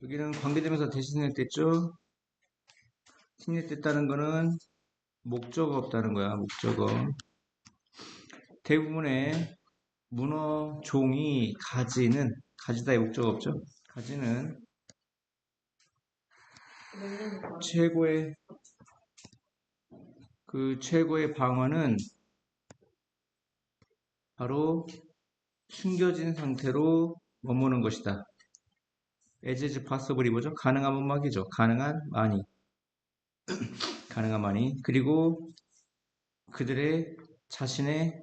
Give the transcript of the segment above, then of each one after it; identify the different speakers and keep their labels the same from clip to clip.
Speaker 1: 여기는 관계대명사 대신 생략됐죠? 생략됐다는 거는 목적어 없다는 거야, 목적어. 대부분의 문어 종이 가지다의 목적어 없죠? 가지는 최고의 방어는 바로 숨겨진 상태로 머무는 것이다. as possible이 뭐죠? 가능한 문막이죠. 가능한 많이. 그리고 그들의 자신의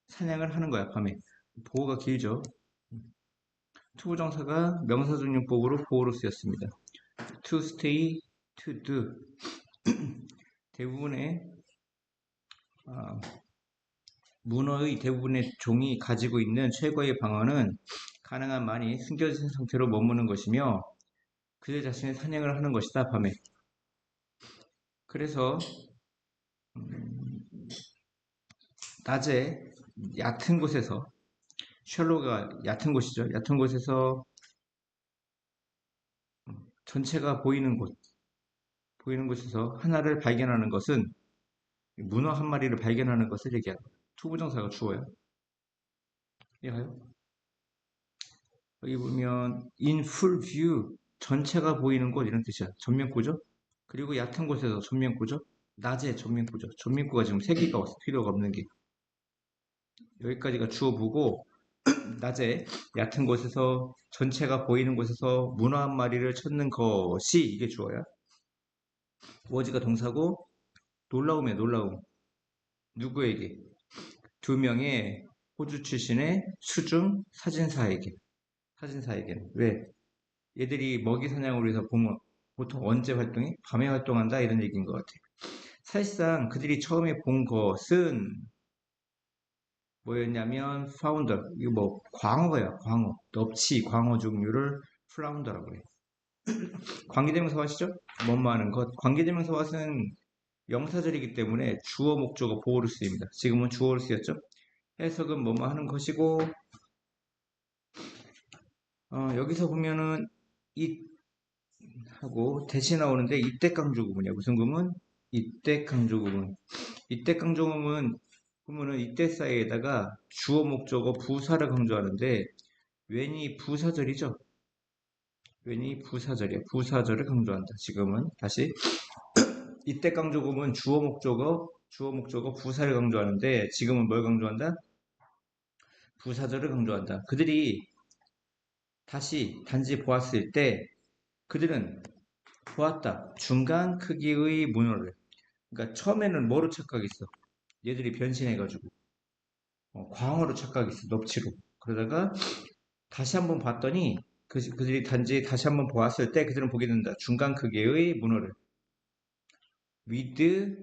Speaker 1: 사냥을 하는 거야, 밤에. 보호가 길죠. 투부정사가 명사적용법으로 보호로 쓰였습니다. to stay, to do. 대부분의 문어의 대부분의 종이 가지고 있는 최고의 방어는 가능한 많이 숨겨진 상태로 머무는 것이며 그들 자신의 사냥을 하는 것이다, 밤에. 그래서 낮에 얕은 곳에서 셜로가 얕은 곳이죠. 얕은 곳에서 전체가 보이는 곳에서 하나를 발견하는 것은 문어 한 마리를 발견하는 것을 얘기하는 거예요. 투부정사가 주어요. 이해가요? 여기 보면 in full view 전체가 보이는 곳 이런 뜻이야. 전면구죠. 그리고 얕은 곳에서 전면구죠. 낮에 전면구죠. 전면구가 지금 세 개가 왔어. 필요가 없는 게. 여기까지가 주어보고 낮에 얕은 곳에서 전체가 보이는 곳에서 문어 한 마리를 찾는 것이 이게 주어야. 워즈가 동사고 놀라움이야 놀라움. 누구에게? 두 명의 호주 출신의 수중 사진사에게는 왜? 얘들이 먹이 사냥을 위해서 보통 언제 활동해? 밤에 활동한다 이런 얘기인 것 같아. 사실상 그들이 처음에 본 것은 뭐였냐면 flounder 이거 뭐 광어야 광어 넙치 광어 종류를 flounder라고 해. 관계대명사 왔시죠? 뭐뭐 하는 것. 관계대명사 왔은 명사절이기 때문에 주어 목적어 보호로 쓰입니다. 지금은 주어로 쓰였죠? 해석은 뭐뭐 하는 것이고 여기서 보면은 이 하고 대시 나오는데 이때 강조 구문이야. 무슨 구문? 이때 강조 구문. 이때 강조 구문 보면은 이때 사이에다가 주어 목적어 부사를 강조하는데 왠이 부사절이죠. 왠이 부사절이야. 부사절을 강조한다. 지금은 다시 이때 강조 구문 주어 목적어 부사를 강조하는데 지금은 뭘 강조한다? 부사절을 강조한다. 그들이 다시 단지 보았을 때 그들은 보았다. 중간 크기의 문어를. 그러니까 처음에는 뭐로 착각했어? 얘들이 변신해가지고 광어로 착각했어. 넙치로. 그러다가 다시 한번 봤더니 그들이 단지 다시 한번 보았을 때 그들은 보게 된다. 중간 크기의 문어를. with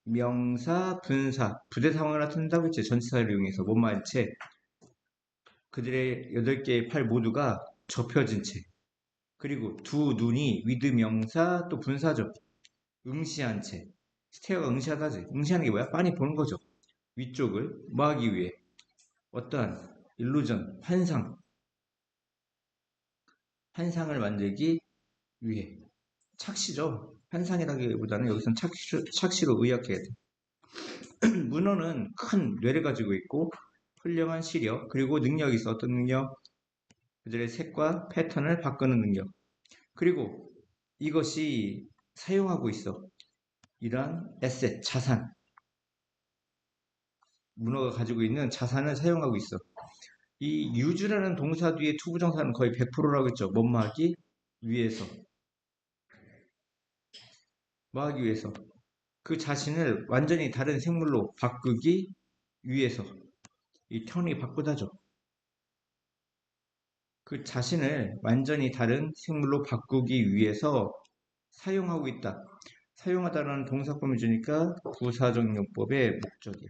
Speaker 1: 명사, 분사, 부대 상황을 나타낸다고 했지. 전치사를 이용해서 뭐만 채. 그들의 8개의 팔 모두가 접혀진 채. 그리고 두 눈이 with 명사 또 분사죠. 응시한 채. 스테어가 응시하다지. 응시하는 게 뭐야? 빤히 보는 거죠. 위쪽을 뭐 하기 위해? 어떠한 일루전, 환상을 만들기 위해. 착시죠. 환상이라기보다는 여기선 착시로 의역해야 돼. 문어는 큰 뇌를 가지고 있고 훌륭한 시력 그리고 능력이 있어. 어떤 능력? 그들의 색과 패턴을 바꾸는 능력. 그리고 이것이 사용하고 있어. 이러한 에셋, 자산. 문어가 가지고 있는 자산을 사용하고 있어. 이 유즈라는 동사 뒤에 투부정사는 거의 100%라고 했죠. 뭔 하기 위해서. 뭐 하기 위해서. 그 자신을 완전히 다른 생물로 바꾸기 위해서. 이 턴이 바꾸다죠. 그 자신을 완전히 다른 생물로 바꾸기 위해서 사용하고 있다. 사용하다라는 동사form을 주니까 부사적 용법의 목적이야.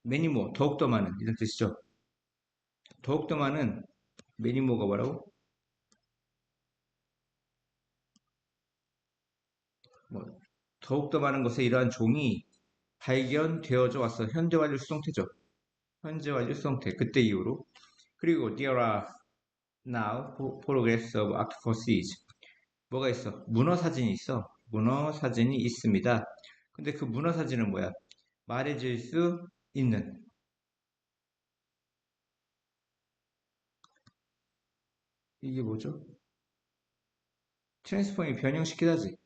Speaker 1: 매니모, 더욱더 많은 이런 뜻이죠. 더욱더 많은 매니모가 뭐라고? 뭐, 더욱더 많은 것에 이러한 종이 발견되어져 왔어. 현대 완료 수동태죠. 현재 완료 수동태 그때 이후로. 그리고 there are now photographs of octopuses. 뭐가 있어? 문어 사진이 있어. 문어 사진이 있습니다. 근데 그 문어 사진은 뭐야? 말해줄 수 있는. 이게 뭐죠? 트랜스폼이 변형시키다지.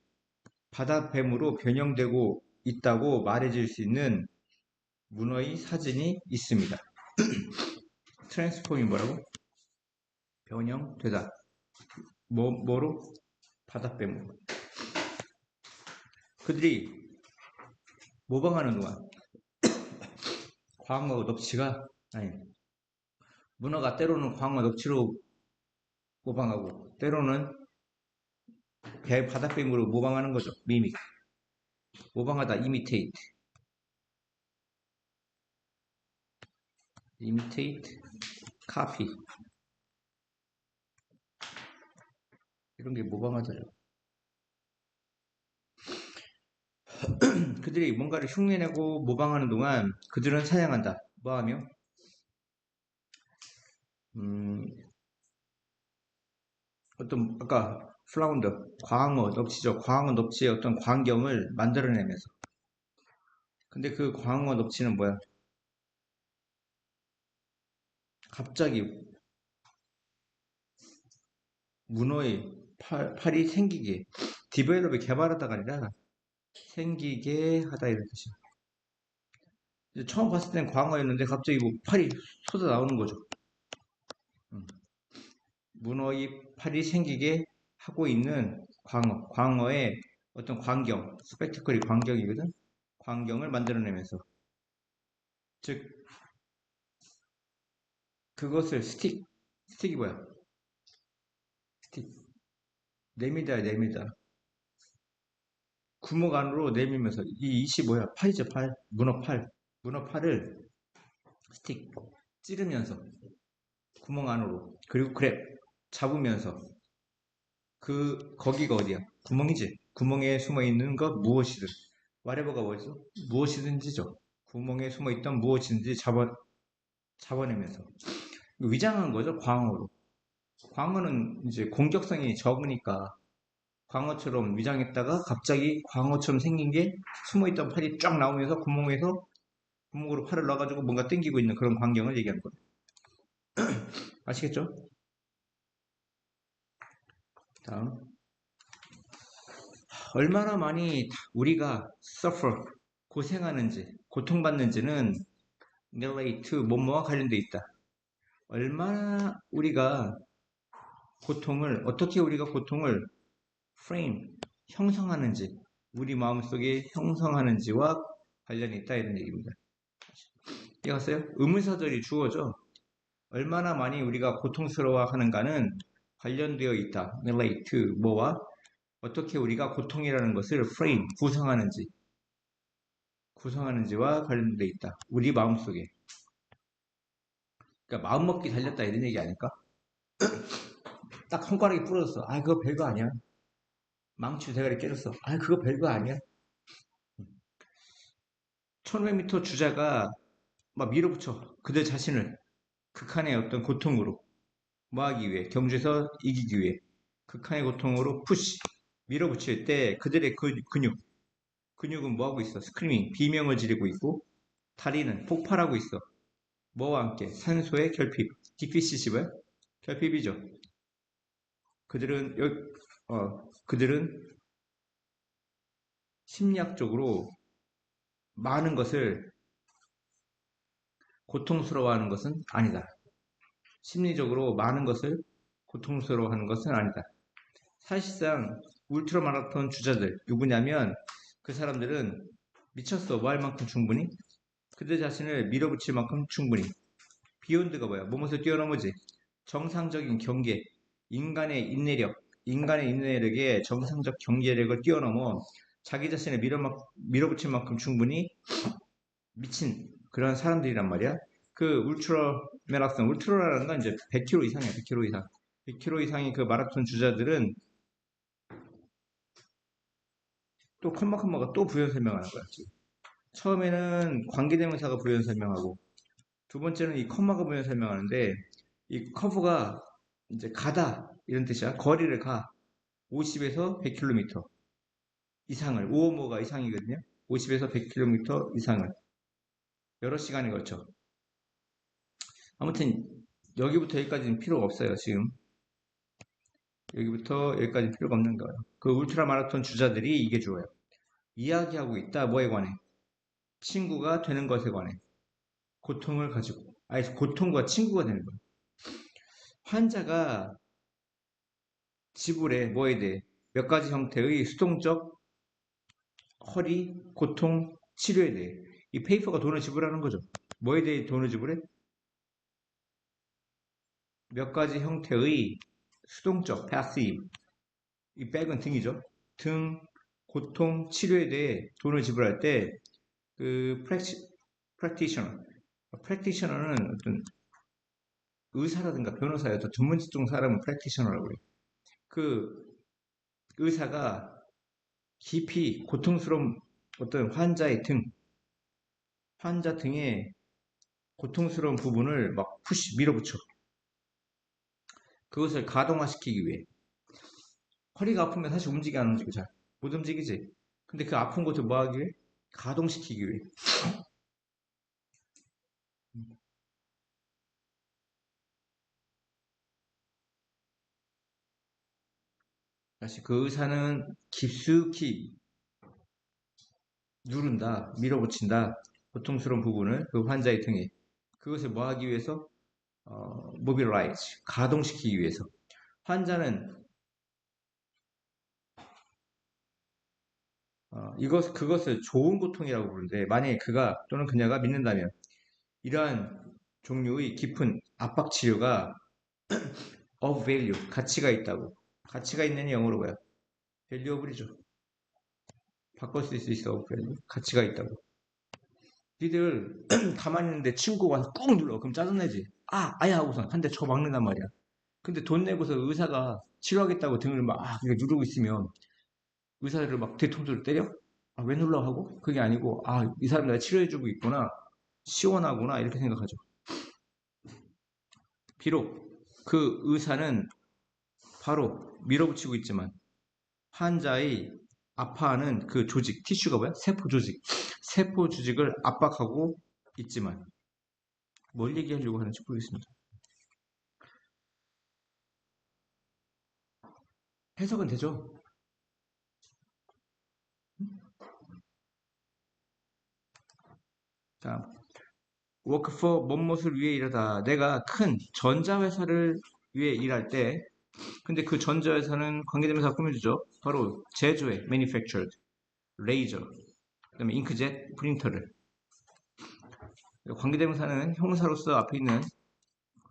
Speaker 1: 바다뱀으로 변형되고 있다고 말해줄 수 있는 문어의 사진이 있습니다. 트랜스폼이 뭐라고? 변형되다. 뭐로? 바다뱀으로. 그들이 모방하는 동안 광어하고 넙치가 아니 문어가 때로는 광어 넙치로 모방하고 때로는 바다뱀으로 모방하는 거죠. 미믹. 모방하다 이미테이트. 이미테이트 카피. 이런 게 모방하다죠. 그들이 뭔가를 흉내내고 모방하는 동안 그들은 사냥한다. 뭐하며? 음, 어떤 아까 플라운더, 광어, 넙치죠. 광어, 넙치의 어떤 광경을 만들어내면서. 근데 그 광어, 넙치는 뭐야? 갑자기 문어의 팔이 생기게 디벨롭이 개발하다가 아니라 생기게 하다 이런 뜻이야. 이제 처음 봤을 땐 광어였는데 갑자기 뭐 팔이 솟아 나오는 거죠. 문어의 팔이 생기게 하고 있는 광어의 어떤 광경, 스펙티컬이 광경이거든. 광경을 만들어내면서 즉 그것을 스틱이 뭐야? 스틱 내미다 구멍 안으로 내밀면서 이 이시 뭐야? 팔이죠 팔 문어 팔을 스틱 찌르면서 구멍 안으로 그리고 그랩 잡으면서 거기가 어디야? 구멍이지. 구멍에 숨어 있는 것 무엇이든 whatever가 뭐였어? 무엇이든지죠. 구멍에 숨어 있던 무엇이든지 잡아내면서 위장한 거죠. 광어로. 광어는 이제 공격성이 적으니까 광어처럼 위장했다가 갑자기 광어처럼 생긴 게 숨어있던 팔이 쫙 나오면서 구멍으로 팔을 넣어가지고 뭔가 당기고 있는 그런 광경을 얘기하는 거예요. 아시겠죠? 다음. 얼마나 많이 우리가 suffer, 고생하는지, 고통받는지는 relate, 뭐뭐와 관련돼 있다. 얼마나 우리가 어떻게 우리가 고통을 frame, 형성하는지, 우리 마음속에 형성하는지와 관련이 있다 이런 얘기입니다. 이해갔어요? 의문사절이 주어져. 얼마나 많이 우리가 고통스러워하는가는 관련되어 있다. relate, 뭐와 어떻게 우리가 고통이라는 것을 frame, 구성하는지와 관련되어 있다. 우리 마음속에. 그러니까 마음먹기 달렸다 이런 얘기 아닐까? 딱 손가락이 부러졌어. 아, 그거 별거 아니야. 망치 대가리 깨졌어. 아, 그거 별거 아니야. 1500m 주자가 막 밀어붙여. 그들 자신을 극한의 어떤 고통으로 뭐 하기 위해, 경주에서 이기기 위해 극한의 고통으로 푸시, 밀어붙일 때 그들의 근육은 뭐 하고 있어? 스크리밍, 비명을 지르고 있고 다리는 폭발하고 있어. 뭐와 함께? 산소의 결핍, 디피시시브야? 결핍이죠. 그들은 그들은 심리학적으로 많은 것을 고통스러워하는 것은 아니다. 심리적으로 많은 것을 고통스러워하는 것은 아니다. 사실상 울트라 마라톤 주자들 누구냐면 그 사람들은 미쳤어. 뭐 할 만큼 충분히 그들 자신을 밀어붙일 만큼 충분히 비욘드가 뭐야? 몸에서 뛰어넘어지 정상적인 경계 인간의 인내력에 정상적 경계력을 뛰어넘어 자기 자신을 밀어붙일 만큼 충분히 미친 그런 사람들이란 말이야. 그 울트라라는 건 이제 100km 이상이야. 100km 이상. 100km 이상의 그 마라톤 주자들은 또 컴마가 또 부연 설명하는 거야. 지금. 처음에는 관계대명사가 부연 설명하고 두 번째는 이 커브가 뭐냐 설명하는데, 이 커브가 이제 가다 이런 뜻이야. 거리를 가. 50에서 100km 이상을, 5호모가 이상이거든요. 50에서 100km 이상을 여러 시간에 걸쳐. 아무튼 여기부터 여기까지는 필요가 없어요. 지금 여기부터 여기까지 필요가 없는 거예요. 그 울트라 마라톤 주자들이 이게 좋아요. 이야기하고 있다. 뭐에 관해? 친구가 되는 것에 관해. 고통을 가지고. 아니, 고통과 친구가 되는 거예요. 환자가 지불해. 뭐에 대해? 몇 가지 형태의 수동적 허리, 고통, 치료에 대해. 이 페이퍼가 돈을 지불하는 거죠. 뭐에 대해 돈을 지불해? 몇 가지 형태의 수동적, passive. 이 백은 등이죠. 등, 고통, 치료에 대해 돈을 지불할 때, 그, practitioner. practitioner는 어떤 의사라든가 변호사의 어떤 전문 직종 사람은 practitioner라고 그래요. 그 의사가 깊이 고통스러운 어떤 환자의 등, 환자 등의 고통스러운 부분을 막 밀어붙여. 그것을 가동화시키기 위해. 허리가 아프면 사실 움직이 안 움직여 잘. 못 움직이지. 근데 그 아픈 것을 뭐 하기 위해? 가동시키기 위해. 다시 그 의사는 깊숙이 누른다, 밀어붙인다. 고통스러운 부분을 그 환자의 등에. 그것을 뭐 하기 위해서? mobilize, 가동시키기 위해서. 환자는 그것을 좋은 고통이라고 부르는데 만약에 그가 또는 그녀가 믿는다면 이러한 종류의 깊은 압박 치료가 of value, 가치가 있다고. 가치가 있는 영어로 뭐야? valuable이죠. 바꿔 쓸 수 있어, of value. 가치가 있다고. 니들 가만히 있는데 친구가 와서 꾹 눌러. 그럼 짜증내지. 아야 하고선 한 대 쳐 막는단 말이야. 근데 돈 내고서 의사가 치료하겠다고 등을 막 이렇게 누르고 있으면 의사를 막 뒤통수를 때려? 왜 눌러 하고? 그게 아니고 이 사람 내가 치료해주고 있구나. 시원하구나 이렇게 생각하죠. 비록 그 의사는 바로 밀어붙이고 있지만 환자의 아파하는 그 조직, 티슈가 뭐야? 세포 조직. 세포 조직을 압박하고 있지만 뭘 얘기하려고 하는지 모르겠습니다. 해석은 되죠? 자, work for 뭐뭇을 위해 일하다. 내가 큰 전자회사를 위해 일할 때 근데 그 전자회사는 관계대명사가 꾸며주죠. 바로 제조해, manufactured, 레이저, 그다음에 잉크젯, 프린터를. 관계대명사는 형사로서 앞에 있는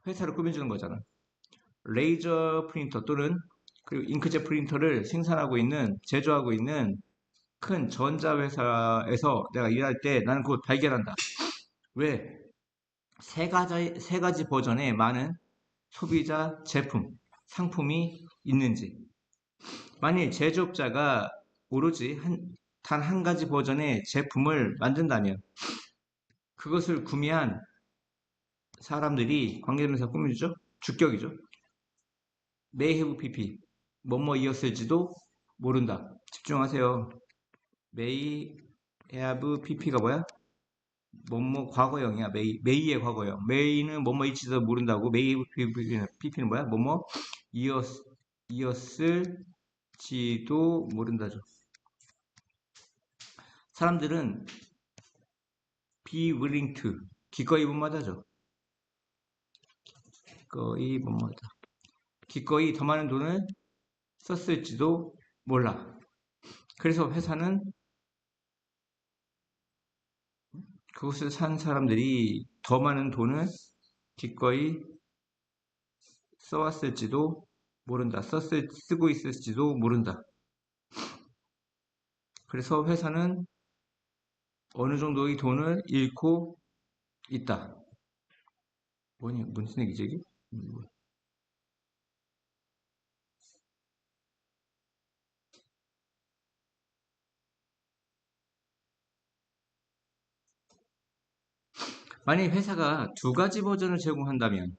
Speaker 1: 회사를 꾸며주는 거잖아. 레이저 프린터 또는 그리고 잉크젯 프린터를 생산하고 있는, 제조하고 있는 큰 전자회사에서 내가 일할 때 나는 그걸 발견한다. 왜? 세 가지 버전의 많은 소비자 제품, 상품이 있는지. 만일 제조업자가 오로지 단 한 가지 버전의 제품을 만든다면 그것을 구매한 사람들이 관계대명사 꾸며주죠? 주격이죠. may have pp 뭐뭐이었을지도 모른다. 집중하세요. may have pp가 뭐야? 뭐뭐 과거형이야. may의 과거형. may는 뭐뭐일지도 모른다고. may have pp는 뭐야? 뭐뭐 이었을지도 모른다죠. 사람들은 be willing to 기꺼이 뭐뭐하다죠. 기꺼이 뭐뭐하다. 기꺼이 더 많은 돈을 썼을지도 몰라. 그래서 회사는 그곳을 산 사람들이 더 많은 돈을 기꺼이 써왔을지도 모른다. 쓰고 있을지도 모른다. 그래서 회사는 어느 정도의 돈을 잃고 있다. 뭐니, 무슨 얘기지, 이게? 만약 회사가 두 가지 버전을 제공한다면,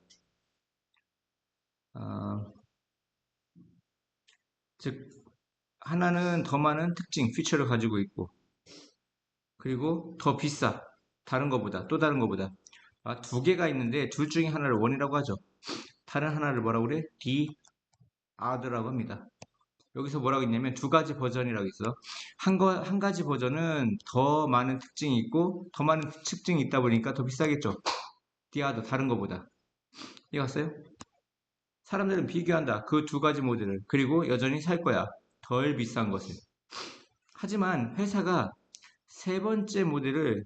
Speaker 1: 어, 즉 하나는 더 많은 특징, 피처를 가지고 있고, 그리고 더 비싸. 다른 거보다, 또 다른 거보다. 두 개가 있는데 둘 중에 하나를 원이라고 하죠. 다른 하나를 뭐라고 그래? the other라고 합니다. 여기서 뭐라고 있냐면 두 가지 버전이라고 있어. 한 가지 버전은 더 많은 특징이 있고, 더 많은 특징이 있다 보니까 더 비싸겠죠. the other, 다른 거보다. 이해갔어요? 사람들은 비교한다. 그 두 가지 모델을. 그리고 여전히 살 거야. 덜 비싼 것을. 하지만 회사가 세 번째 모델을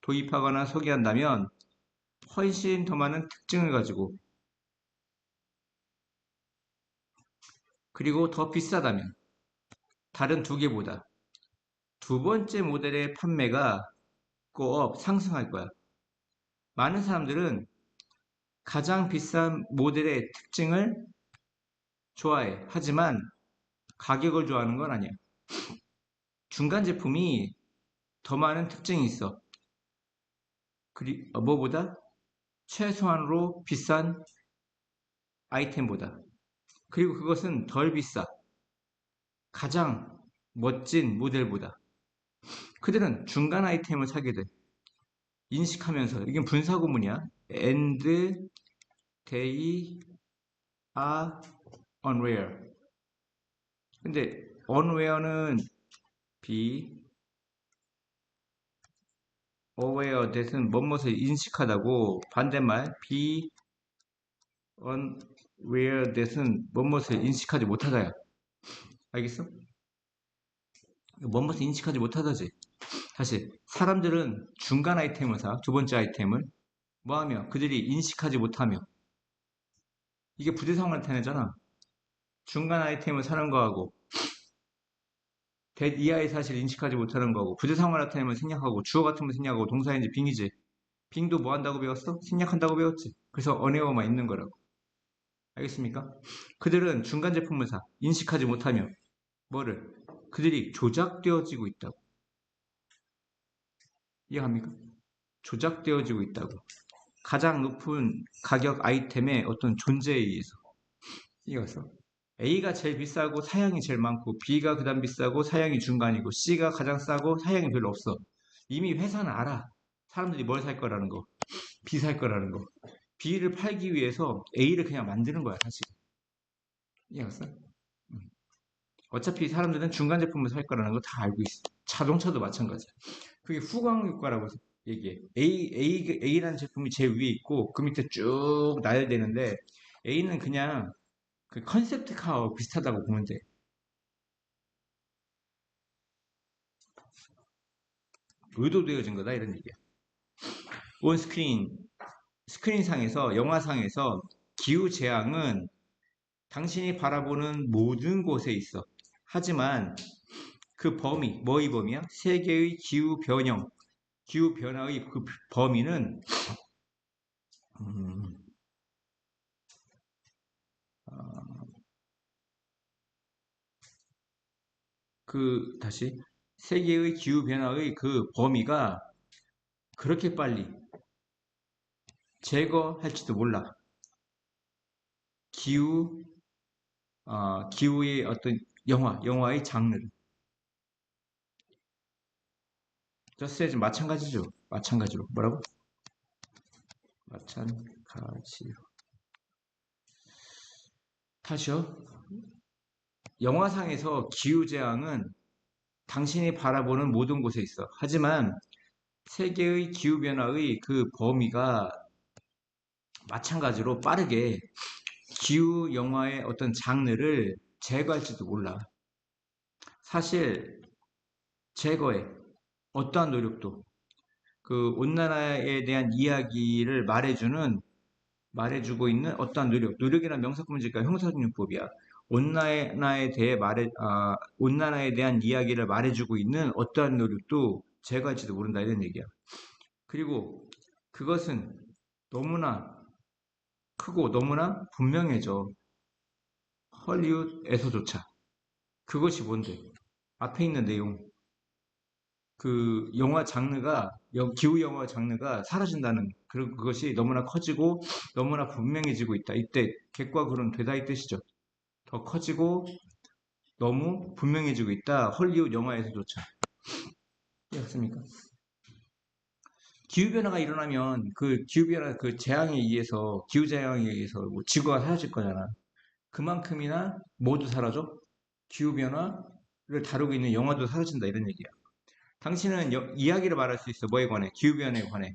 Speaker 1: 도입하거나 소개한다면 훨씬 더 많은 특징을 가지고 그리고 더 비싸다면 다른 두 개보다 두 번째 모델의 판매가 꼭 상승할 거야. 많은 사람들은 가장 비싼 모델의 특징을 좋아해. 하지만 가격을 좋아하는 건 아니야. 중간 제품이 더 많은 특징이 있어. 뭐보다? 최소한으로 비싼 아이템보다. 그리고 그것은 덜 비싸. 가장 멋진 모델보다. 그들은 중간 아이템을 사게 돼. 인식하면서. 이게 분사구문이야. And they are unaware. 근데 unaware는 be aware that은 뭐뭇을 인식하다고, 반대말 be unaware that은 뭐뭇을 인식하지 못하다야. 알겠어? 뭐뭇을 인식하지 못하다지. 다시 사람들은 중간 아이템을 사. 두 번째 아이템을 뭐하며? 그들이 인식하지 못하며. 이게 부대성을 나타내잖아. 중간 아이템을 사는 거하고 that 이하의 사실을 인식하지 못하는 거고, 부대성을 나타내면 생략하고, 주어 같으면 생략하고, 동사인지 빙이지. 빙도 뭐 한다고 배웠어? 생략한다고 배웠지. 그래서 언어어만 있는 거라고. 알겠습니까? 그들은 중간 제품을 사. 인식하지 못하며 뭐를? 그들이 조작되어지고 있다고. 이해합니까? 조작되어지고 있다고. 가장 높은 가격 아이템의 어떤 존재에 의해서. 이해갔어? A가 제일 비싸고 사양이 제일 많고, B가 그다음 비싸고 사양이 중간이고, C가 가장 싸고 사양이 별로 없어. 이미 회사는 알아. 사람들이 뭘 살 거라는 거. B 살 거라는 거. B를 팔기 위해서 A를 그냥 만드는 거야, 사실. 이해갔어? 어차피 사람들은 중간 제품을 살 거라는 거 다 알고 있어. 자동차도 마찬가지야. 그게 후광효과라고 얘기해. A라는 제품이 제일 위에 있고, 그 밑에 쭉 나열되는데, A는 그냥 그 컨셉트 카와 비슷하다고 보면 돼. 의도되어진 거다, 이런 얘기야. 스크린상에서, 영화상에서 기후재앙은 당신이 바라보는 모든 곳에 있어. 하지만 그 범위, 뭐의 범위야? 세계의 기후변화의 그 범위는, 음, 다시, 세계의 기후변화의 그 범위가 그렇게 빨리 제거할지도 몰라. 기후, 기후의 어떤 영화의 장르를. 저스트 마찬가지죠. 마찬가지로. 뭐라고? 마찬가지로. 다시요. 영화상에서 기후재앙은 당신이 바라보는 모든 곳에 있어. 하지만 세계의 기후변화의 그 범위가 마찬가지로 빠르게 기후 영화의 어떤 장르를 제거할지도 몰라. 사실 제거해. 어떠한 노력도 그 온난화에 대한 이야기를 말해주고 있는 어떠한 노력이란 명사구문이니까 형사적용법이야. 온난화에 대한 이야기를 말해주고 있는 어떠한 노력도 제거할지도 모른다, 이런 얘기야. 그리고 그것은 너무나 크고 너무나 분명해져. 헐리우드에서조차. 그것이 뭔데? 앞에 있는 내용. 그 영화 장르가 기후영화 장르가 사라진다는 그것이 너무나 커지고 너무나 분명해지고 있다. 이때 객과 굴은 되다 이 뜻이죠. 더 커지고 너무 분명해지고 있다. 헐리우드 영화에서조차. 이해했습니까? 기후변화가 일어나면 그 기후변화 그 재앙에 의해서 기후재앙에 의해서 뭐 지구가 사라질 거잖아. 그만큼이나 모두 사라져? 기후변화를 다루고 있는 영화도 사라진다 이런 얘기야. 당신은 이야기를 말할 수 있어. 뭐에 관해? 기후변화에 관해.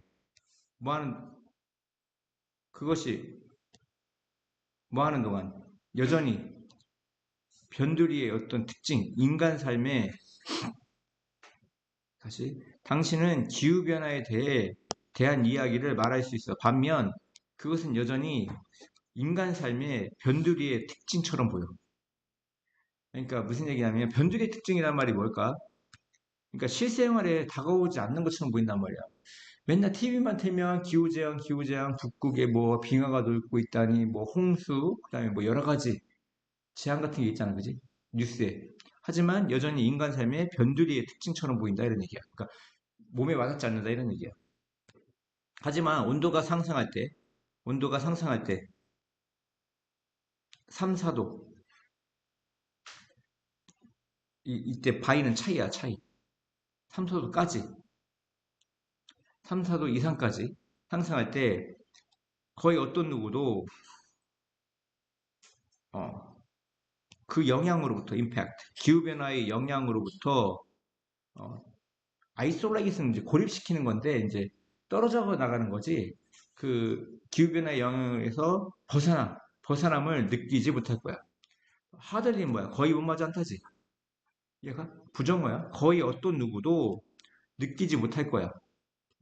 Speaker 1: 뭐하는 그것이 뭐하는 동안 여전히 변두리의 어떤 특징, 인간 삶에 다시 당신은 기후변화에 대한 이야기를 말할 수 있어. 반면 그것은 여전히 인간 삶의 변두리의 특징처럼 보여. 그러니까 무슨 얘기냐면 변두리의 특징이란 말이 뭘까? 그러니까 실생활에 다가오지 않는 것처럼 보인단 말이야. 맨날 TV만 틀면 기후재앙, 기후재앙, 북극에 뭐 빙하가 녹고 있다니, 뭐 홍수, 그다음에 뭐 여러 가지 재앙 같은 게 있잖아, 그지? 뉴스에. 하지만 여전히 인간 삶의 변두리의 특징처럼 보인다 이런 얘기야. 그러니까 몸에 와닿지 않는다 이런 얘기야. 하지만 온도가 상승할 때 3, 4도 이때 바위는 차이야, 차이. 3, 4도까지 3, 4도 이상까지 상승할 때 거의 어떤 누구도 어, 그 영향으로부터 임팩트, 기후변화의 영향으로부터 어, 아이솔레이션 이제 고립시키는 건데 이제 떨어져 나가는 거지 그 기후변화의 영향에서 벗어남을 느끼지 못할 거야. 하들린 뭐야? 거의 못 맞아 않다지. 얘가 부정어야. 거의 어떤 누구도 느끼지 못할 거야.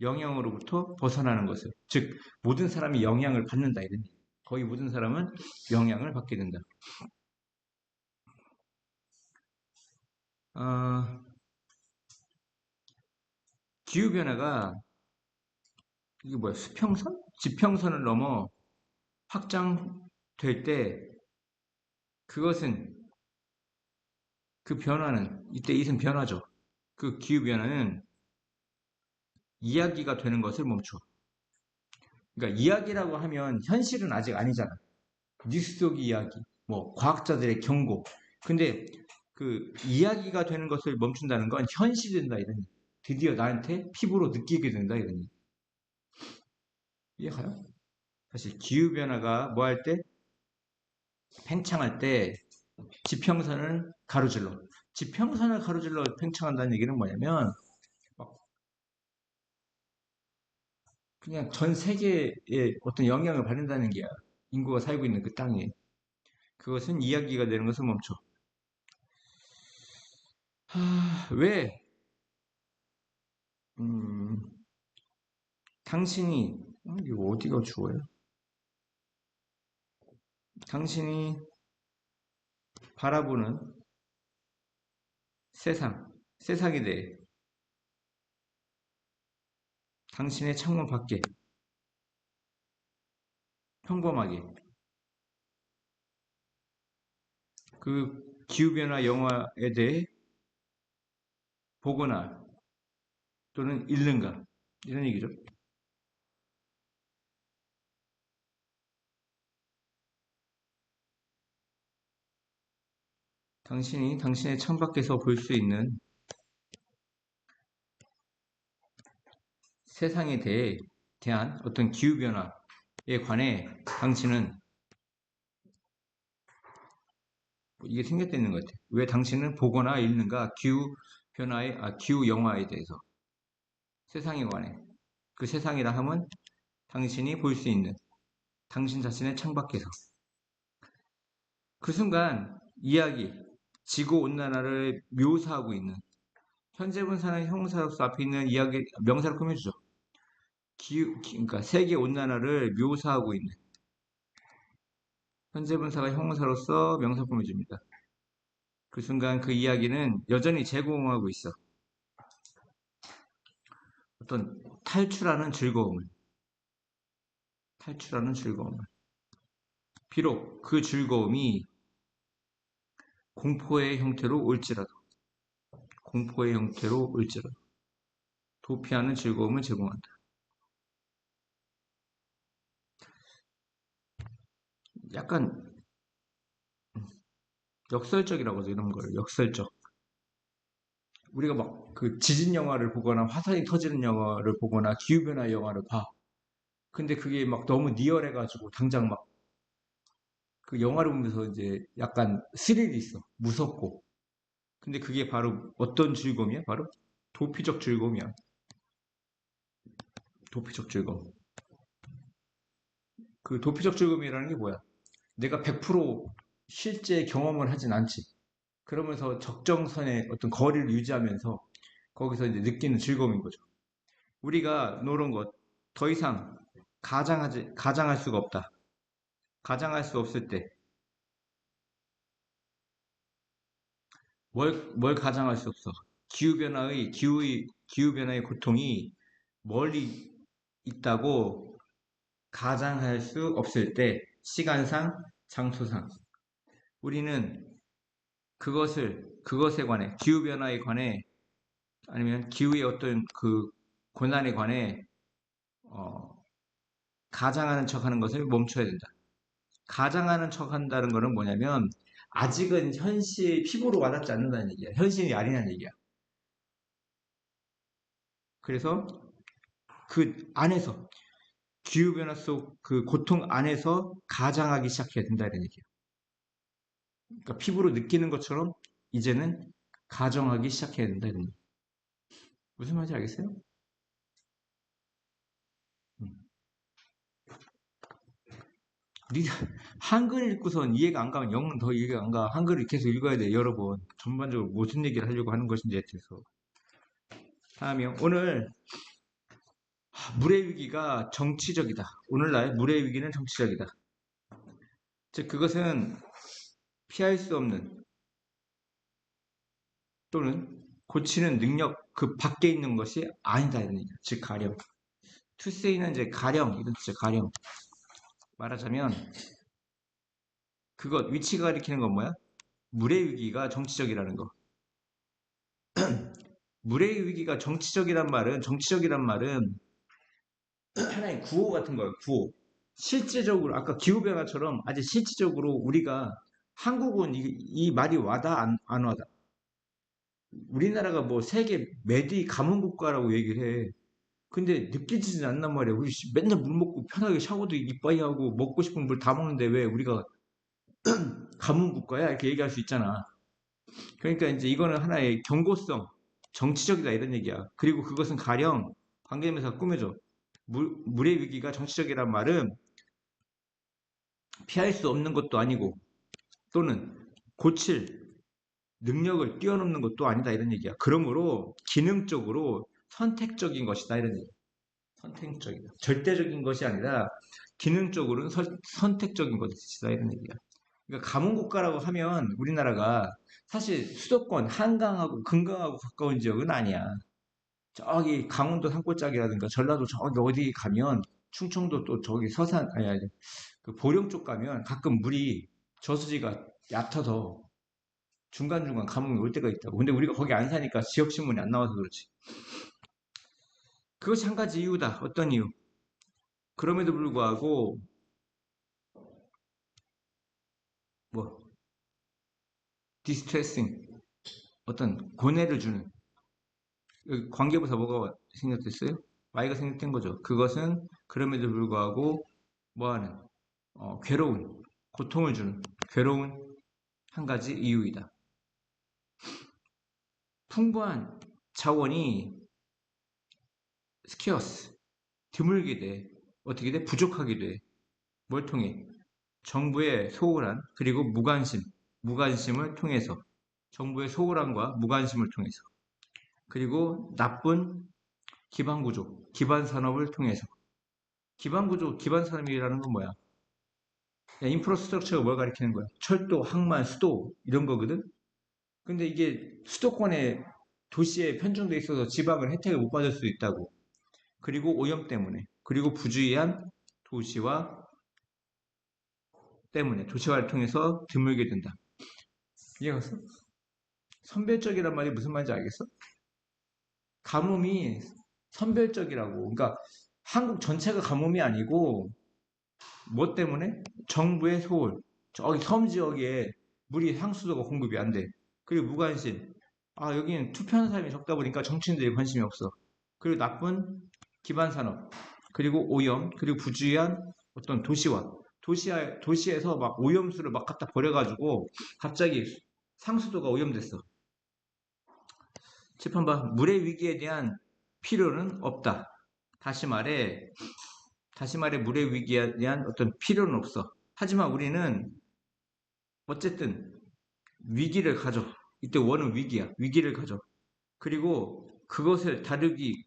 Speaker 1: 영향으로부터 벗어나는 것을. 즉 모든 사람이 영향을 받는다 이런 얘기. 거의 모든 사람은 영향을 받게 된다. 어, 기후변화가 이게 뭐야? 수평선? 지평선을 넘어 확장될 때 그것은 그 변화는 이때 이은 변화죠. 그 기후변화는 이야기가 되는 것을 멈춰. 그러니까 이야기라고 하면 현실은 아직 아니잖아. 뉴스 속 이야기, 뭐 과학자들의 경고. 근데 그 이야기가 되는 것을 멈춘다는 건 현실이 된다 이런 얘기. 드디어 나한테 피부로 느끼게 된다 이런 얘기. 이해가요? 사실 기후 변화가 뭐 할 때? 팽창할 때 지평선을 가로질러. 지평선을 가로질러 팽창한다는 얘기는 뭐냐면 그냥 전 세계에 어떤 영향을 받는다는 게야. 인구가 살고 있는 그 땅에. 그것은 이야기가 되는 것을 멈춰. 왜? 음, 당신이, 이거 어디가 주어요? 당신이 바라보는 세상에 대해 당신의 창문 밖에 평범하게 그 기후변화 영화에 대해 보거나 또는 읽는가? 이런 얘기죠. 당신이 당신의 창밖에서 볼 수 있는 세상에 대한 어떤 기후변화에 관해 당신은 이게 생겼다는 것 같아요. 왜 당신은 보거나 읽는가? 기후 영화에 대해서. 세상에 관해. 그 세상이라 함은 당신이 볼 수 있는 당신 자신의 창밖에서. 그 순간 이야기, 지구온난화를 묘사하고 있는 현재 분사는 형용사로서 앞에 있는 이야기, 명사를 꾸며주죠. 그러니까 세계온난화를 묘사하고 있는 현재 분사가 형용사로서 명사 꾸며줍니다. 그 순간 그 이야기는 여전히 제공하고 있어. 어떤 탈출하는 즐거움을. 비록 그 즐거움이 공포의 형태로 올지라도, 공포의 형태로 올지라도, 도피하는 즐거움을 제공한다. 약간 역설적이라고 하죠, 이런 걸. 역설적. 우리가 막 그 지진 영화를 보거나 화산이 터지는 영화를 보거나 기후변화 영화를 봐. 근데 그게 막 너무 리얼해가지고 당장 막 그 영화를 보면서 이제 약간 스릴이 있어. 무섭고. 근데 그게 바로 어떤 즐거움이야? 바로 도피적 즐거움이야. 도피적 즐거움. 그 도피적 즐거움이라는 게 뭐야? 내가 100% 실제 경험을 하진 않지. 그러면서 적정선의 어떤 거리를 유지하면서 거기서 이제 느끼는 즐거움인 거죠. 우리가 노는 것, 더 이상 가장할 수가 없다. 가장할 수 없을 때, 뭘 가장할 수 없어. 기후변화의 고통이 멀리 있다고 가장할 수 없을 때, 시간상, 장소상. 우리는 그것에 관해, 기후변화에 관해, 아니면 기후의 어떤 그 고난에 관해, 어, 가장하는 척 하는 것을 멈춰야 된다. 가장하는 척 한다는 거는 뭐냐면, 아직은 현실 피부로 와닿지 않는다는 얘기야. 현실이 아니라는 얘기야. 그래서 그 안에서, 기후변화 속 그 고통 안에서 가장하기 시작해야 된다는 얘기야. 그러니까 피부로 느끼는 것처럼 이제는 가정하기 시작해야 된다는 얘기야. 무슨 말인지 알겠어요? 음. 니 한글 읽고선 이해가 안 가면 영어는 더 이해가 안 가. 한글을 계속 읽어야 돼, 여러 번. 전반적으로 무슨 얘기를 하려고 하는 것인지에 대해서. 다음이요. 오늘 물의 위기가 정치적이다. 오늘날 물의 위기는 정치적이다. 즉, 그것은 피할 수 없는 또는 고치는 능력 그 밖에 있는 것이 아니다. 이런 얘기야. 즉, 가령. 투세이는 이제 가령, 이런 뜻이죠. 가령. 말하자면, 그것, 위치가 가리키는 건 뭐야? 물의 위기가 정치적이라는 거. 물의 위기가 정치적이란 말은 하나의 구호 같은 거예요. 구호. 실제적으로 아까 기후변화처럼 아주 실질적으로 우리가 한국은 이 말이 와다 안 와다. 우리나라가 뭐 세계 메디 가문 국가라고 얘기를 해. 근데 느끼지는 않단 말이야. 우리 맨날 물 먹고 편하게 샤워도 이빠이 하고 먹고 싶은 물 다 먹는데 왜 우리가 가문 국가야? 이렇게 얘기할 수 있잖아. 그러니까 이제 이거는 하나의 경고성, 정치적이다 이런 얘기야. 그리고 그것은 가령 관계면서 꾸며줘. 물의 위기가 정치적이란 말은 피할 수 없는 것도 아니고 또는 고칠 능력을 뛰어넘는 것도 아니다 이런 얘기야. 그러므로 기능적으로 선택적인 것이다 이런 얘기야. 선택적이다. 절대적인 것이 아니라 기능적으로는 선택적인 것이다 이런 얘기야. 그러니까 가문국가라고 하면 우리나라가 사실 수도권 한강하고 금강하고 가까운 지역은 아니야. 저기 강원도 산골짜기라든가 전라도 저기 어디 가면 충청도 또 저기 서산 아니 그 보령 쪽 가면 가끔 물이 저수지가 얕아서 중간중간 감흥이 올 때가 있다고. 근데 우리가 거기 안 사니까 지역신문이 안 나와서 그렇지. 그것이 한 가지 이유다. 어떤 이유? 그럼에도 불구하고 뭐 디스트레싱 어떤 고뇌를 주는 여기 관계부사 뭐가 생략됐어요? Y가 생략된 거죠. 그것은 그럼에도 불구하고 뭐하는 괴로운 고통을 주는 괴로운 한 가지 이유이다. 풍부한 자원이 스키어스 드물게 돼. 어떻게 돼? 부족하게 돼. 뭘 통해? 정부의 소홀한 그리고 무관심을 통해서 정부의 소홀함과 무관심을 통해서 그리고 나쁜 기반구조, 기반산업을 통해서 기반구조, 기반산업이라는 건 뭐야? 인프라스트럭처가 뭘 가리키는 거야? 철도, 항만, 수도 이런 거거든? 근데 이게 수도권에 도시에 편중돼 있어서 지방은 혜택을 못 받을 수 있다고. 그리고 오염 때문에, 그리고 부주의한 도시화 때문에, 도시화를 통해서 드물게 된다. 이해갔어? 선별적이란 말이 무슨 말인지 알겠어? 가뭄이 선별적이라고. 그러니까 한국 전체가 가뭄이 아니고 뭐 때문에? 정부의 소홀. 저기 섬 지역에 물이 상수도가 공급이 안 돼. 그리고 무관심. 아, 여기는 투표하는 사람이 적다 보니까 정치인들이 관심이 없어. 그리고 나쁜 기반 산업. 그리고 오염. 그리고 부주의한 어떤 도시화. 도시에서 막 오염수를 막 갖다 버려가지고 갑자기 상수도가 오염됐어. 재판봐. 물의 위기에 대한 필요는 없다. 다시 말해, 다시 말해 물의 위기에 대한 어떤 필요는 없어. 하지만 우리는 어쨌든 위기를 가져. 이때 원은 위기야. 위기를 가져. 그리고 그것을 다루기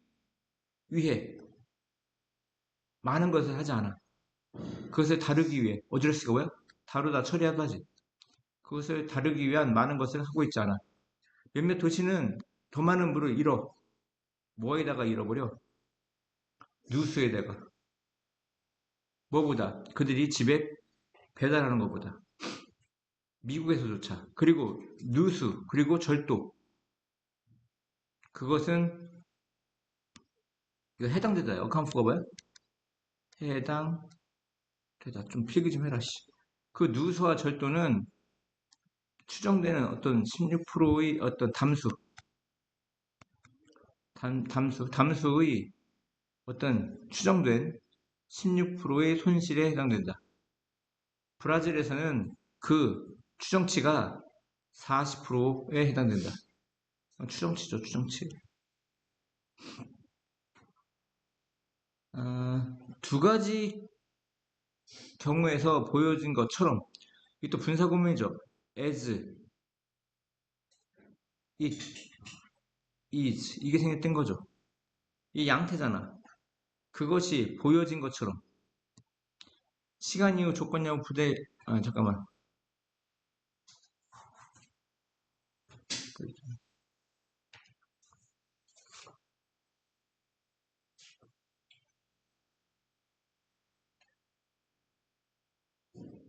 Speaker 1: 위해 많은 것을 하지 않아. 그것을 다루기 위해 어드레스가 뭐야? 다루다 처리하다지. 그것을 다루기 위한 많은 것을 하고 있지 않아. 몇몇 도시는 더 많은 물을 잃어. 뭐에다가 잃어버려? 누수에다가. 뭐보다? 그들이 집에 배달하는 것보다. 미국에서조차. 그리고 누수, 그리고 절도. 그것은 이거 해당되다. 어카운트가 뭐야? 해당되다. 좀 필기 좀 해라. 씨. 그 누수와 절도는 추정되는 어떤 16%의 어떤 담수의 어떤 추정된 16%의 손실에 해당된다. 브라질에서는 그 추정치가 40%에 해당된다. 추정치죠, 추정치. 두 가지 경우에서 보여진 것처럼 이게 또 분사구문이죠. as, it, is 이게 생겼던 거죠. 이 양태잖아. 그것이 보여진 것처럼 시간 이후 조건 이후 부대 잠깐만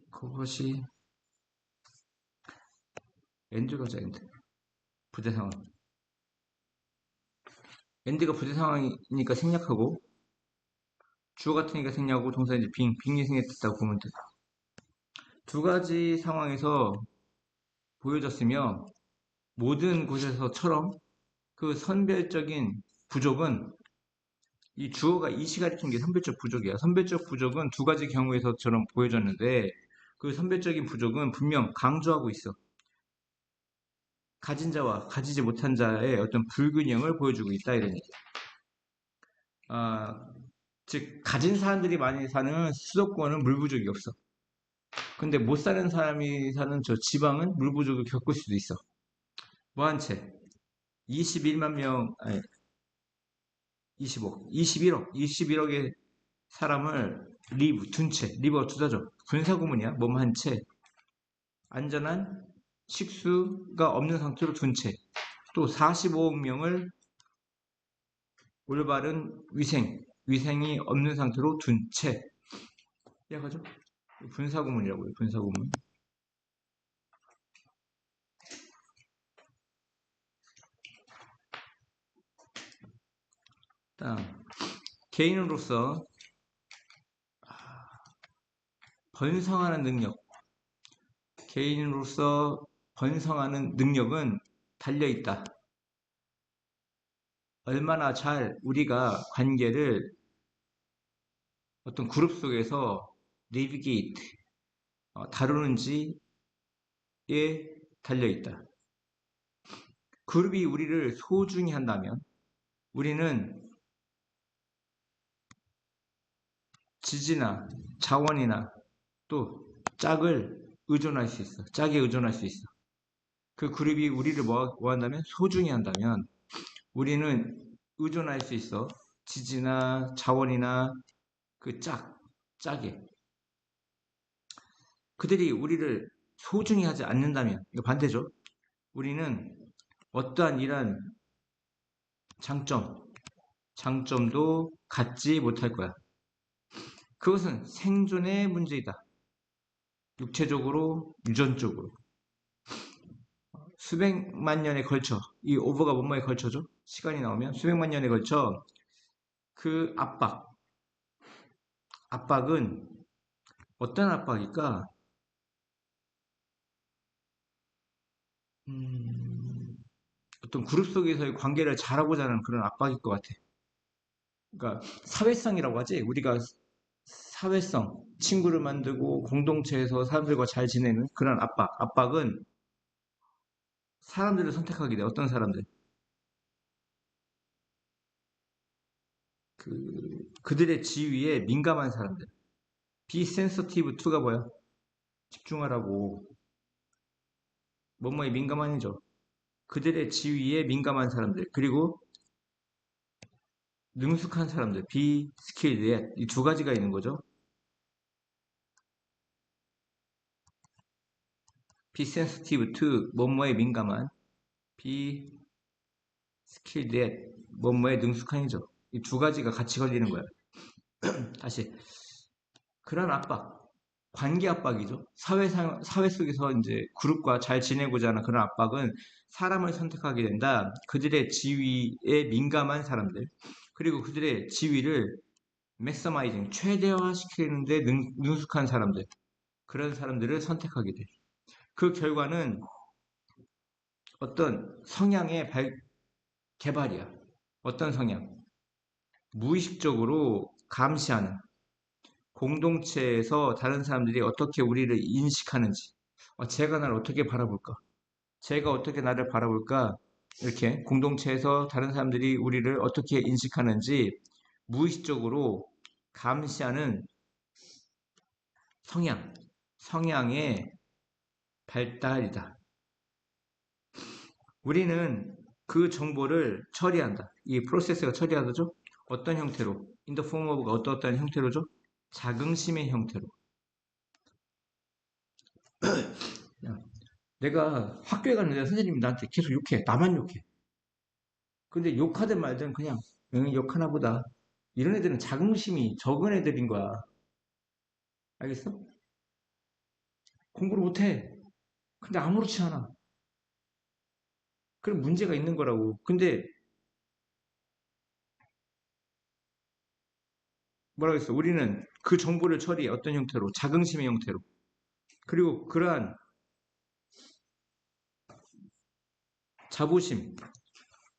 Speaker 1: 그것이 엔드가 자인데 부대 상황 엔드가 부대 상황이니까 생략하고 주어 같으니까 생략하고 동사 이제 빙이 생겼다고 보면 돼. 두 가지 상황에서 보여졌으며 모든 곳에서처럼 그 선별적인 부족은 이 주어가 이시 가리킨 게 선별적 부족이야. 선별적 부족은 두 가지 경우에서처럼 보여졌는데 그 선별적인 부족은 분명 강조하고 있어. 가진 자와 가지지 못한 자의 어떤 불균형을 보여주고 있다 이런 얘기야. 즉 가진 사람들이 많이 사는 수도권은 물 부족이 없어. 근데 못 사는 사람이 사는 저 지방은 물 부족을 겪을 수도 있어. 뭐 한 채? 21만 명, 아니 25억, 21억의 사람을 둔 채, 리버 투자죠. 분사구문이야. 몸 한 채. 안전한 식수가 없는 상태로 둔 채. 또 45억 명을 올바른 위생이 없는 상태로 둔 채. 이해가죠? 분사구문이라고요, 분사구문. 다음, 개인으로서 번성하는 능력. 개인으로서 번성하는 능력은 달려있다. 얼마나 잘 우리가 관계를 어떤 그룹 속에서 내비게이트, 다루는지에 달려있다. 그룹이 우리를 소중히 한다면 우리는 지지나 자원이나 또 짝을 의존할 수 있어. 짝에 의존할 수 있어. 그 그룹이 우리를 뭐 한다면? 소중히 한다면 우리는 의존할 수 있어. 지지나 자원이나 그 짝에. 그들이 우리를 소중히 하지 않는다면, 이거 반대죠. 우리는 어떠한 이런 장점도 갖지 못할 거야. 그것은 생존의 문제이다. 육체적으로, 유전적으로. 수백만 년에 걸쳐, 이 오버가 뭐뭐에 걸쳐죠? 시간이 나오면 수백만 년에 걸쳐 그 압박은 어떤 압박일까? 음, 어떤 그룹 속에서의 관계를 잘하고자 하는 그런 압박일 것 같아. 그러니까 사회성이라고 하지. 우리가 사회성, 친구를 만들고 공동체에서 사람들과 잘 지내는 그런 압박은 사람들을 선택하게 돼. 어떤 사람들? 그들의 지위에 민감한 사람들. Be sensitive to가 뭐야? 집중하라고. 뭐뭐에 민감한이죠. 그들의 지위에 민감한 사람들. 그리고 능숙한 사람들. Be skilled at. 이 두 가지가 있는 거죠. Be sensitive to. 뭐뭐에 민감한. Be skilled at. 뭐뭐에 능숙한이죠. 이 두 가지가 같이 걸리는 거야. 다시. 그런 압박. 관계 압박이죠. 사회 속에서 이제 그룹과 잘 지내고자 하는 그런 압박은 사람을 선택하게 된다. 그들의 지위에 민감한 사람들. 그리고 그들의 지위를 맥서마이징, 최대화시키는데 능숙한 사람들. 그런 사람들을 선택하게 돼. 그 결과는 어떤 성향의 개발이야. 어떤 성향? 무의식적으로 감시하는, 공동체에서 다른 사람들이 어떻게 우리를 인식하는지, 제가 나를 어떻게 바라볼까? 제가 어떻게 나를 바라볼까? 이렇게 공동체에서 다른 사람들이 우리를 어떻게 인식하는지 무의식적으로 감시하는 성향의 발달이다. 우리는 그 정보를 처리한다. 이 프로세스가 처리하죠? 어떤 형태로? In the form of 어떤 형태로죠? 자긍심의 형태로. 야, 내가 학교에 갔는데 선생님이 나한테 계속 욕해. 나만 욕해. 근데 욕하든 말든 그냥 응, 욕하나 보다. 이런 애들은 자긍심이 적은 애들인 거야. 알겠어? 공부를 못해. 근데 아무렇지 않아. 그럼 문제가 있는 거라고. 근데 뭐라 그랬어? 우리는 그 정보를 처리해. 어떤 형태로? 자긍심의 형태로. 그리고 그러한 자부심,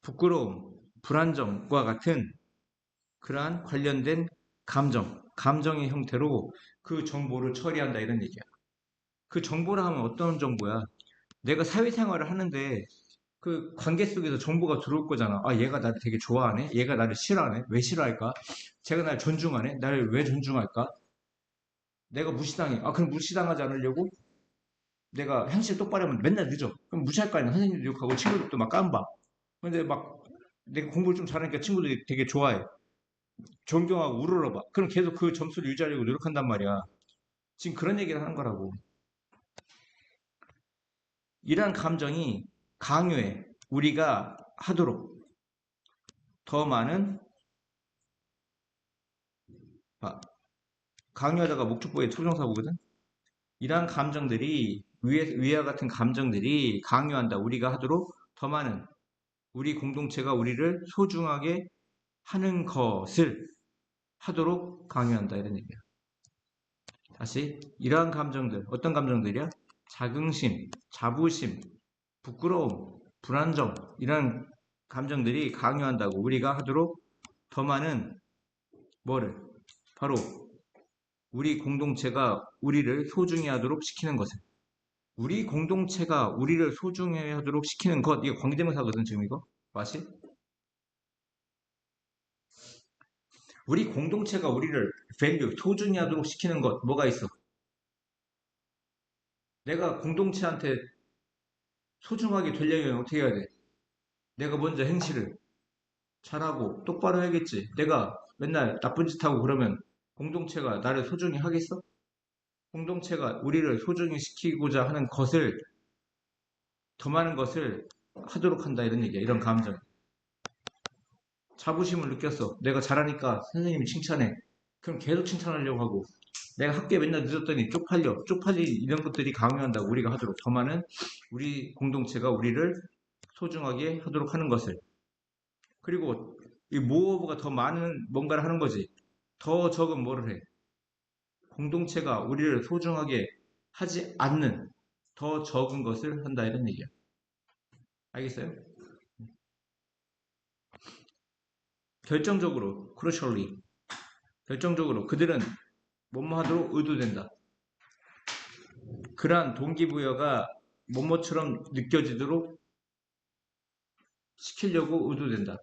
Speaker 1: 부끄러움, 불안정과 같은 그러한 관련된 감정의 형태로 그 정보를 처리한다 이런 얘기야. 그 정보라 하면 어떤 정보야? 내가 사회생활을 하는데 그 관계 속에서 정보가 들어올 거잖아. 아, 얘가 나를 되게 좋아하네? 얘가 나를 싫어하네? 왜 싫어할까? 제가 나를 존중하네? 나를 왜 존중할까? 내가 무시당해. 아, 그럼 무시당하지 않으려고 내가 행실 똑바로 하면 맨날 늦어. 그럼 무시할 거 아니야. 선생님도 욕하고 친구들도 막 깜봐. 근데 막 내가 공부를 좀 잘하니까 친구들이 되게 좋아해. 존경하고 우러러봐. 그럼 계속 그 점수를 유지하려고 노력한단 말이야. 지금 그런 얘기를 하는 거라고. 이러한 감정이 강요해. 우리가 하도록 더 많은 강요하다가 목적보의 초정사고거든. 이러한 감정들이 위와 같은 감정들이 강요한다. 우리가 하도록 더 많은 우리 공동체가 우리를 소중하게 하는 것을 하도록 강요한다. 이런 얘기야. 다시 이러한 감정들 어떤 감정들이야? 자긍심, 자부심, 부끄러움, 불안정 이런 감정들이 강요한다고 우리가 하도록 더 많은 뭐를 바로 우리 공동체가 우리를 소중히 하도록 시키는 것을 우리 공동체가 우리를 소중히 하도록 시키는 것 이게 관계대명사거든 지금 이거 맞지? 우리 공동체가 우리를 value 소중히 하도록 시키는 것 뭐가 있어? 내가 공동체한테 소중하게 되려면 어떻게 해야 돼? 내가 먼저 행실을 잘하고 똑바로 해야겠지. 내가 맨날 나쁜 짓 하고 그러면 공동체가 나를 소중히 하겠어? 공동체가 우리를 소중히 시키고자 하는 것을 더 많은 것을 하도록 한다 이런 얘기야. 이런 감정. 자부심을 느꼈어. 내가 잘하니까 선생님이 칭찬해. 그럼 계속 칭찬하려고 하고 내가 학교에 맨날 늦었더니 쪽팔린 이런 것들이 강요한다고 우리가 하도록 더 많은 우리 공동체가 우리를 소중하게 하도록 하는 것을 그리고 이 모어보가 더 많은 뭔가를 하는 거지. 더 적은 뭐를 해? 공동체가 우리를 소중하게 하지 않는 더 적은 것을 한다 이런 얘기야. 알겠어요? 결정적으로, crucially, 결정적으로 그들은 뭐뭐 하도록 의도된다. 그러한 동기부여가 뭐뭐처럼 느껴지도록 시키려고 의도된다.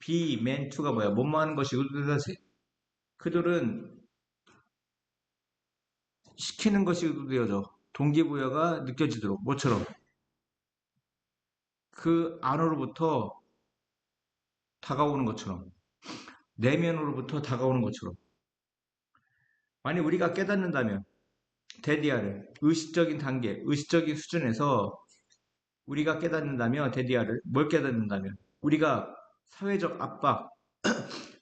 Speaker 1: be meant to가 뭐야? 뭐뭐 하는 것이 의도되다지. 그들은 시키는 것이 의도되어져. 동기부여가 느껴지도록. 뭐처럼? 그 안으로부터 다가오는 것처럼. 내면으로부터 다가오는 것처럼. 만약 우리가 깨닫는다면, 데디아를 의식적인 단계, 의식적인 수준에서 우리가 깨닫는다면, 데디아를 뭘 깨닫는다면, 우리가 사회적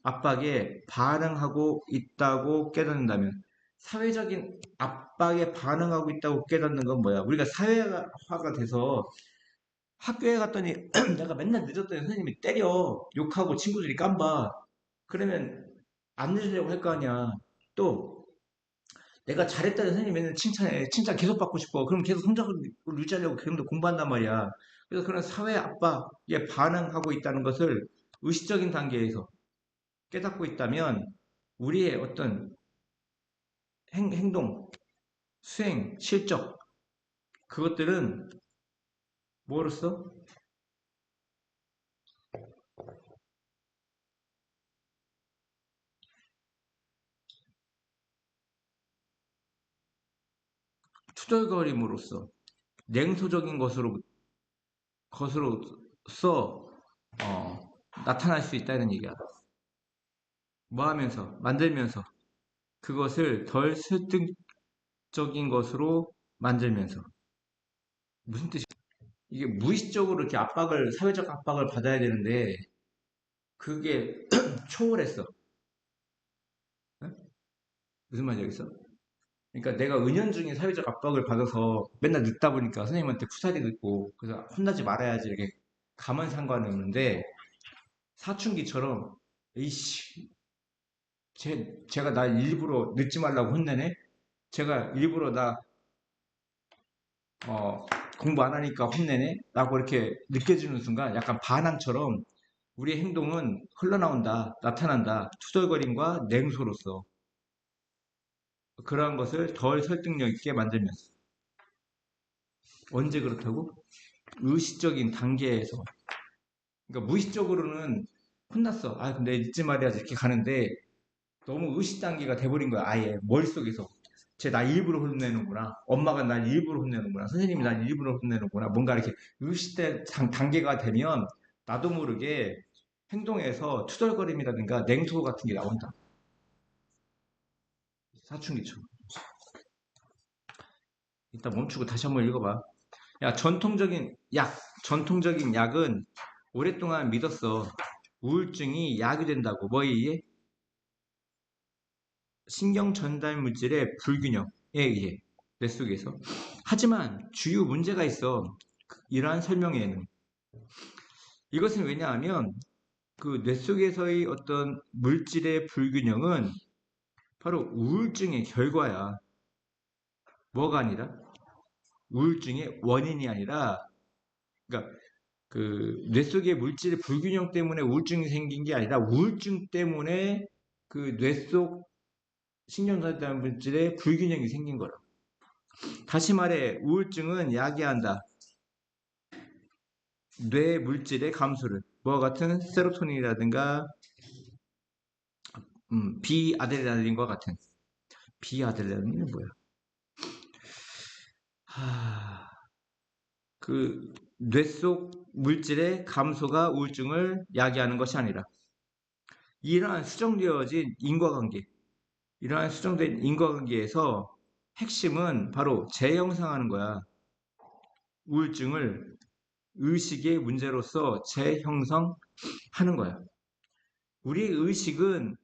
Speaker 1: 압박에 반응하고 있다고 깨닫는다면, 사회적인 압박에 반응하고 있다고 깨닫는 건 뭐야? 우리가 사회화가 돼서 학교에 갔더니 내가 맨날 늦었더니 선생님이 때려, 욕하고 친구들이 깜봐. 그러면 안 늦으려고 할 거 아니야. 또 내가 잘했다는 선생님이 맨날 칭찬해. 칭찬 계속 받고 싶어. 그럼 계속 성적을 유지하려고 계속 공부한단 말이야. 그래서 그런 사회 압박에 반응하고 있다는 것을 의식적인 단계에서 깨닫고 있다면 우리의 어떤 행동, 수행, 실적 그것들은 뭐로써 투덜거림으로써 냉소적인 것으로서 나타날 수 있다는 얘기야. 뭐 하면서 만들면서 그것을 덜 설득적인 것으로 만들면서 무슨 뜻이야? 이게 무의식적으로 이렇게 사회적 압박을 받아야 되는데 그게 초월했어. 응? 무슨 말인지 알겠어? 그러니까 내가 은연중에 사회적 압박을 받아서 맨날 늦다 보니까 선생님한테 쿠사리 듣고 그래서 혼나지 말아야지 이렇게 가만 상관이 없는데 사춘기처럼 이씨 제가 나 일부러 늦지 말라고 혼내네? 제가 일부러 나 어, 공부 안 하니까 혼내네? 라고 이렇게 느껴지는 순간 약간 반항처럼 우리의 행동은 흘러나온다, 나타난다, 투덜거림과 냉소로서 그러한 것을 덜 설득력 있게 만들면서 언제 그렇다고? 의식적인 단계에서 그러니까 무의식적으로는 혼났어. 아 근데 잊지 말아야지 이렇게 가는데 너무 의식 단계가 돼버린 거야. 아예 머릿속에서 쟤 나 일부러 혼내는구나. 엄마가 날 일부러 혼내는구나. 선생님이 날 일부러 혼내는구나. 뭔가 이렇게 의식된 단계가 되면 나도 모르게 행동에서 투덜거림이라든가 냉소 같은 게 나온다. 사춘기처럼. 일단 멈추고 다시 한번 읽어봐. 야, 전통적인 약은 오랫동안 믿었어. 우울증이 약이 된다고. 뭐에 의해? 신경 전달 물질의 불균형에 의해. 뇌 속에서. 하지만 주요 문제가 있어. 이러한 설명에는. 이것은 왜냐하면 그 뇌 속에서의 어떤 물질의 불균형은 바로 우울증의 결과야. 뭐가 아니라? 우울증의 원인이 아니라, 그러니까 그 뇌 속의 물질의 불균형 때문에 우울증이 생긴 게 아니라 우울증 때문에 그 뇌 속 신경전달 물질의 불균형이 생긴 거라. 다시 말해 우울증은 야기한다. 뇌 물질의 감소를 뭐와 같은 세로토닌이라든가 비아드레날린과 같은 비아드레날린은 뭐야? 그 뇌 속 물질의 감소가 우울증을 야기하는 것이 아니라 이러한 수정되어진 인과관계 이러한 수정된 인과관계에서 핵심은 바로 재형상하는 거야. 우울증을 의식의 문제로서 재형성하는 거야. 우리의 의식은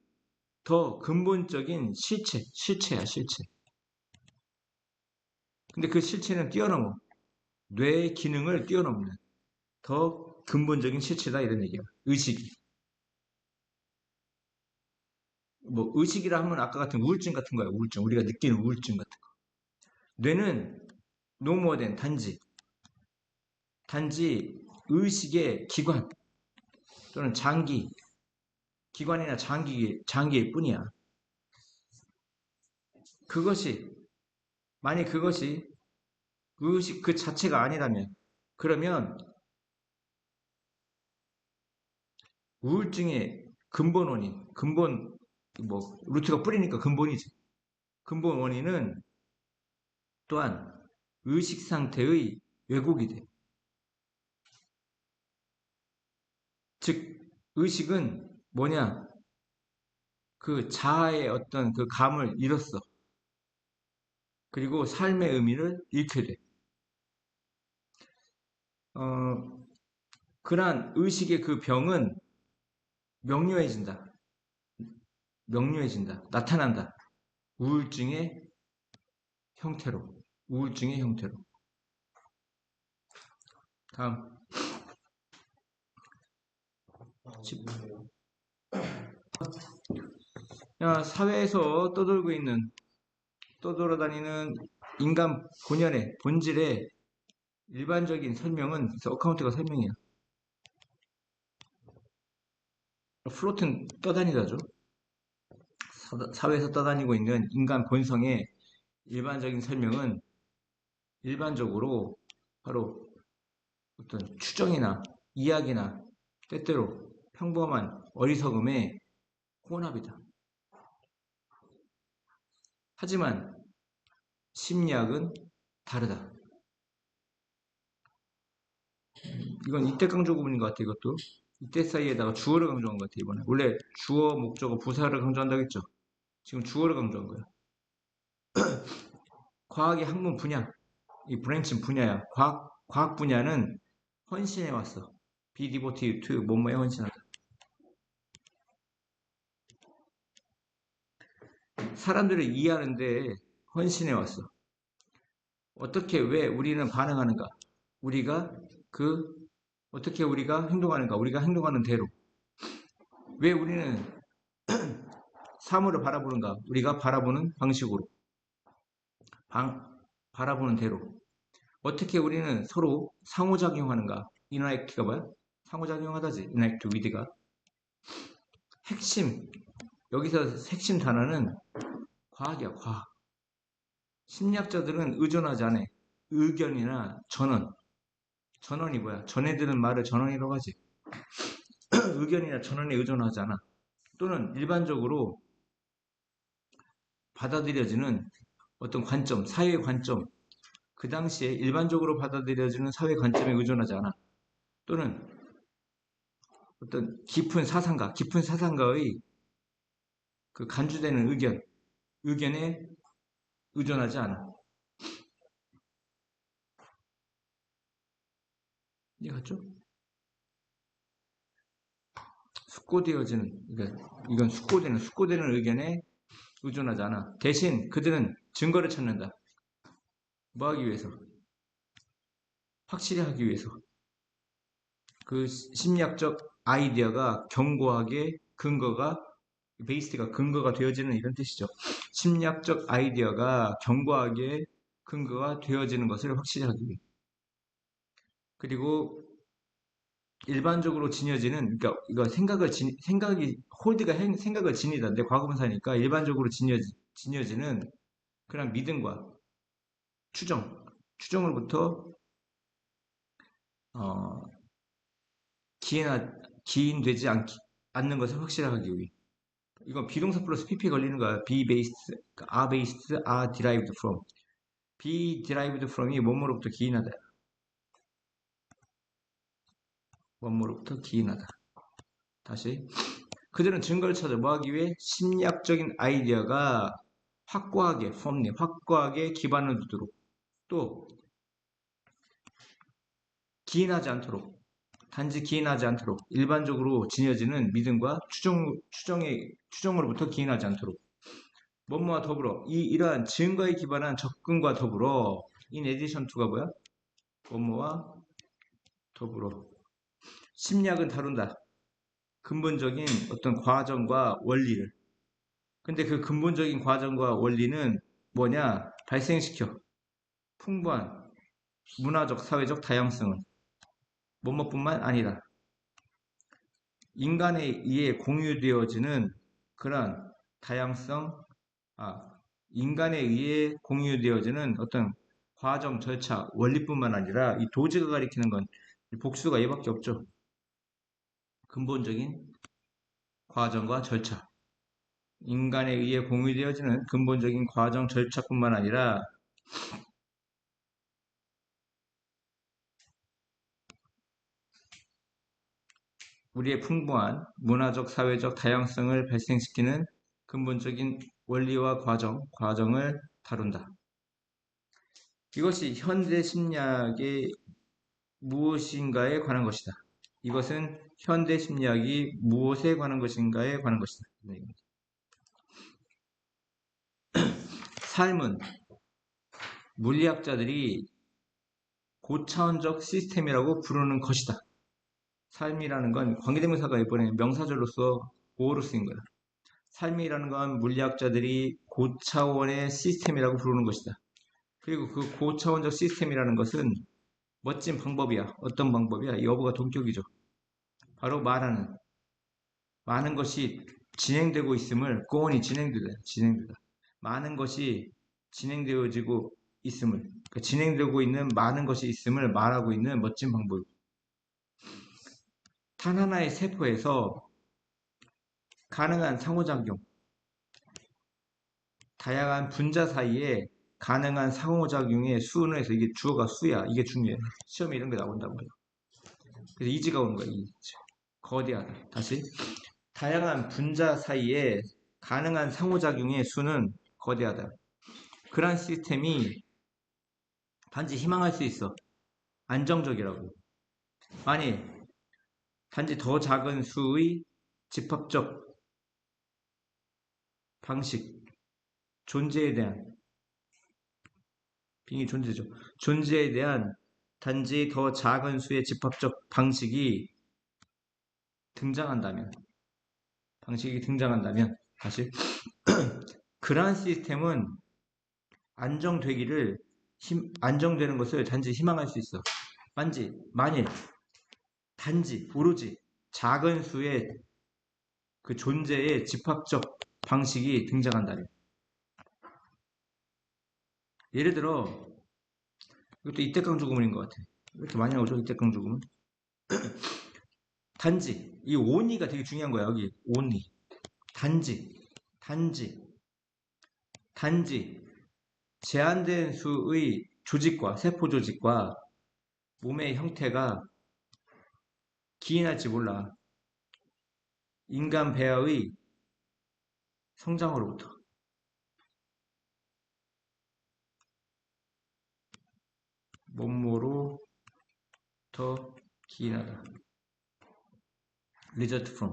Speaker 1: 더 근본적인 실체야, 실체. 근데 그 실체는 뛰어넘어. 뇌의 기능을 뛰어넘는 더 근본적인 실체다 이런 얘기야. 의식이. 뭐 의식이라 하면 아까 같은 우울증 같은 거야. 우울증. 우리가 느끼는 우울증 같은 거. 뇌는 노모된 단지 의식의 기관 또는 기관이나 장기일 뿐이야. 그것이 만약 그것이 의식 그 자체가 아니라면 그러면 우울증의 근본 원인, 뭐 루트가 뿌리니까 근본이지. 근본 원인은 또한 의식 상태의 왜곡이 돼. 즉 의식은 뭐냐? 그 자아의 어떤 그 감을 잃었어. 그리고 삶의 의미를 잃게 돼. 어, 그러한 의식의 그 병은 명료해진다. 나타난다. 우울증의 형태로. 우울증의 형태로. 다음. 사회에서 떠돌아다니는 인간 본연의 본질의 일반적인 설명은 어카운트가 설명이야. 플로트는 떠다니다죠. 사회에서 떠다니고 있는 인간 본성의 일반적인 설명은 일반적으로 바로 어떤 추정이나 이야기나 때때로 평범한 어리석음의 혼합이다. 하지만 심리학은 다르다. 이건 이때 강조 구문인 것 같아. 이것도 이때 사이에다가 주어를 강조한 것 같아. 이번에 원래 주어, 목적어, 부사를 강조한다고 했죠. 지금 주어를 강조한 거야. 과학의 학문 분야, 이 브랜치는 분야야. 과학 분야는 헌신해 왔어. be devoted to 뭐뭐에 헌신하다. 사람들을 이해하는데 헌신해 왔어. 어떻게 왜 우리는 반응하는가? 우리가 그 어떻게 우리가 행동하는가? 우리가 행동하는 대로. 왜 우리는 사물을 바라보는가? 우리가 바라보는 방식으로. 바라보는 대로. 어떻게 우리는 서로 상호작용하는가? 인터랙트가 뭐야? 상호작용하다지. 인터랙트 위드가. 핵심. 여기서 핵심 단어는 과학이야, 과학. 심리학자들은 의존하지 않아. 의견이나 전언. 전언이 뭐야? 전해드는 말을 전언이라고 하지. 의견이나 전언에 의존하지 않아. 또는 일반적으로 받아들여지는 어떤 관점, 사회의 관점, 그 당시에 일반적으로 받아들여지는 사회 관점에 의존하지 않아. 또는 어떤 깊은 사상가의 그 간주되는 의견에 의존하지 않아. 이해갔죠? 이건 숙고되는 의견에 의존하지 않아. 대신 그들은 증거를 찾는다. 뭐 하기 위해서? 확실히 하기 위해서. 그 심리학적 아이디어가 견고하게 베이스가 근거가 되어지는 이런 뜻이죠. 심리학적 아이디어가 견고하게 근거가 되어지는 것을 확실히 하기 위해. 그리고 일반적으로 지녀지는, 그러니까 이거 생각을 지니다. 내 과거분사니까 일반적으로 지녀지는 그런 믿음과 추정으로부터 어, 기인되지 않는 것을 확실하기 위해. 이건 비동사 플러스 PP 걸리는 거야. be based, are based, are derived from. be derived from이 뭐뭐로부터 기인하다. 뭐뭐로부터 기인하다. 다시. 그들은 증거를 찾아 뭐 하기 위해 심리학적인 아이디어가 확고하게 기반을 두도록 또 단지 기인하지 않도록 일반적으로 지녀지는 믿음과 추정으로부터 기인하지 않도록 뭐뭐와 더불어 이러한 증거에 기반한 접근과 더불어 in addition to가 뭐야? 뭐뭐와 더불어 심리학은 다룬다. 근본적인 어떤 과정과 원리를 근데 그 근본적인 과정과 원리는 뭐냐? 발생시켜. 풍부한 문화적, 사회적 다양성을 뭐뭐뿐만 아니라 인간에 의해 공유되어지는 그런 다양성, 아, 인간에 의해 공유되어지는 어떤 과정, 절차, 원리뿐만 아니라 이 도지가 가리키는 건 복수가 얘밖에 없죠. 근본적인 과정과 절차. 인간에 의해 공유되어지는 근본적인 과정, 절차뿐만 아니라 우리의 풍부한 문화적, 사회적 다양성을 발생시키는 근본적인 원리와 과정을 다룬다. 이것이 현대 심리학의 무엇인가에 관한 것이다. 이것은 현대 심리학이 무엇에 관한 것인가에 관한 것이다. 삶은 물리학자들이 고차원적 시스템이라고 부르는 것이다. 삶이라는 건 관계대명사가 이번에 명사절로서 보어로 쓰인 거야. 삶이라는 건 물리학자들이 고차원의 시스템이라고 부르는 것이다. 그리고 그 고차원적 시스템이라는 것은 멋진 방법이야. 어떤 방법이야? 여부가 동격이죠. 바로 말하는 많은 것이 진행되고 있음을 고온이 진행되다. 많은 것이 진행되어지고 있음을 그러니까 진행되고 있는 많은 것이 있음을 말하고 있는 멋진 방법. 단 하나의 세포에서 가능한 상호작용, 다양한 분자 사이에 가능한 상호작용의 수는 해서 이게 주어가 수야. 이게 중요해. 시험에 이런 게 나온다고 해요. 그래서 이지가 오는 거야. 이지. 거대하다. 다시. 다양한 분자 사이에 가능한 상호작용의 수는 거대하다. 그러한 시스템이 단지 희망할 수 있어. 안정적이라고. 아니, 단지 더 작은 수의 집합적 방식, 존재에 대한, 빙의 존재죠. 존재에 대한 단지 더 작은 수의 집합적 등장한다면, 방식이 등장한다면, 다시, 그러한 시스템은 안정되는 것을 단지 희망할 수 있어. 단지, 오로지 작은 수의 그 존재의 집합적 방식이 등장한다면. 예를 들어, 이것도 이태강 조금문인 것 같아. 왜 이렇게 많이 나오죠? 이태강 조금문. 단지, 이 only가 되게 중요한 거야, 여기. only. 단지, 단지, 단지, 제한된 수의 조직과, 세포 조직과 몸의 형태가 기인할지 몰라. 인간 배아의 성장으로부터. 몸으로 더 기인하다. result from.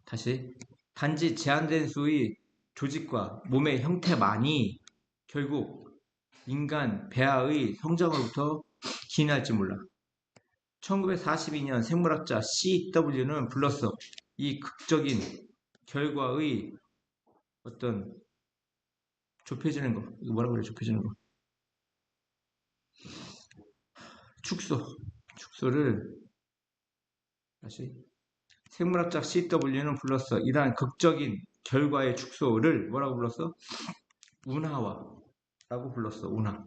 Speaker 1: 다시. 단지 제한된 수의 조직과 몸의 형태만이 결국 인간 배아의 성장으로부터 기인할지 몰라. 1942년 생물학자 CW는 불렀어. 이 극적인 결과의 어떤 좁혀지는 거. 이거 뭐라고 그래? 좁혀지는 거. 축소를 다시 생물학자 CW는 불렀어. 이러한 극적인 결과의 축소를 뭐라고 불렀어? 운하화라고 불렀어. 운하.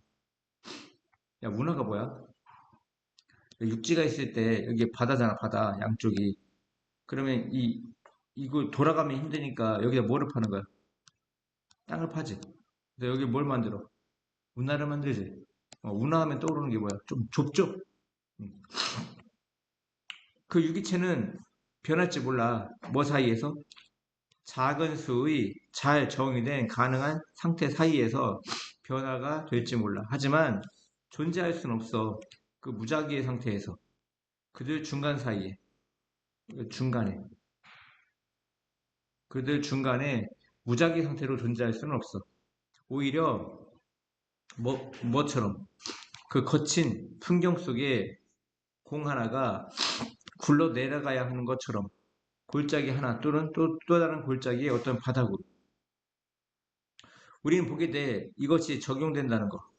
Speaker 1: 야, 운하가 뭐야? 육지가 있을 때 여기 바다잖아, 바다 양쪽이. 그러면 이거 돌아가면 힘드니까 여기다 뭐를 파는 거야? 땅을 파지. 그래서 여기 뭘 만들어? 운하를 만들지. 운하하면 떠오르는 게 뭐야? 좀 좁죠? 음. 그 유기체는 변할지 몰라. 뭐 사이에서? 작은 수의 잘 정의된 가능한 상태 사이에서 변화가 될지 몰라. 하지만 존재할 수는 없어. 그 무작위의 상태에서. 그들 중간 사이에. 중간에. 그들 중간에 무작위 상태로 존재할 수는 없어. 오히려 뭐처럼 그 거친 풍경 속에 공 하나가 굴러 내려가야 하는 것처럼 골짜기 하나 또는 또 다른 골짜기의 어떤 바닥으로 우리는 보게 돼 이것이 적용된다는 거.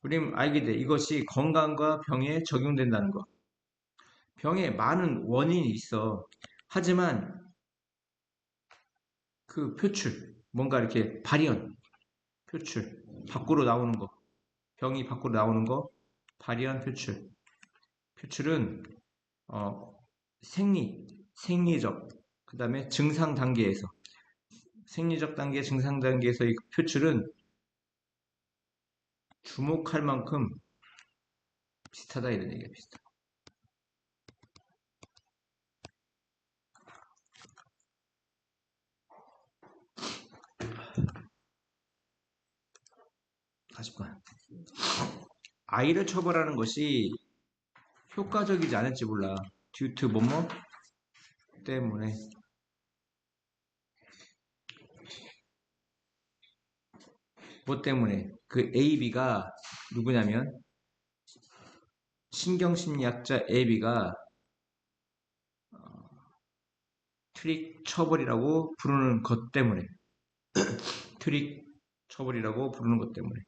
Speaker 1: 우리는 알게 돼 이것이 건강과 병에 적용된다는 거. 병에 많은 원인이 있어. 하지만 그 표출, 뭔가 이렇게 발현, 표출, 밖으로 나오는 거, 병이 밖으로 나오는 거, 발현, 표출. 표출은 생리적, 그 다음에 증상 단계에서, 생리적 단계, 증상 단계에서의 표출은 주목할 만큼 비슷하다 이런 얘기가 비슷해. 다시 봐. 아이를 처벌하는 것이 효과적이지 않을지 몰라. due to 뭐뭐 때문에. 뭐 때문에? 그 AB가 누구냐면 신경심리학자 AB가 트릭 처벌이라고 부르는 것 때문에. 트릭 처벌이라고 부르는 것 때문에.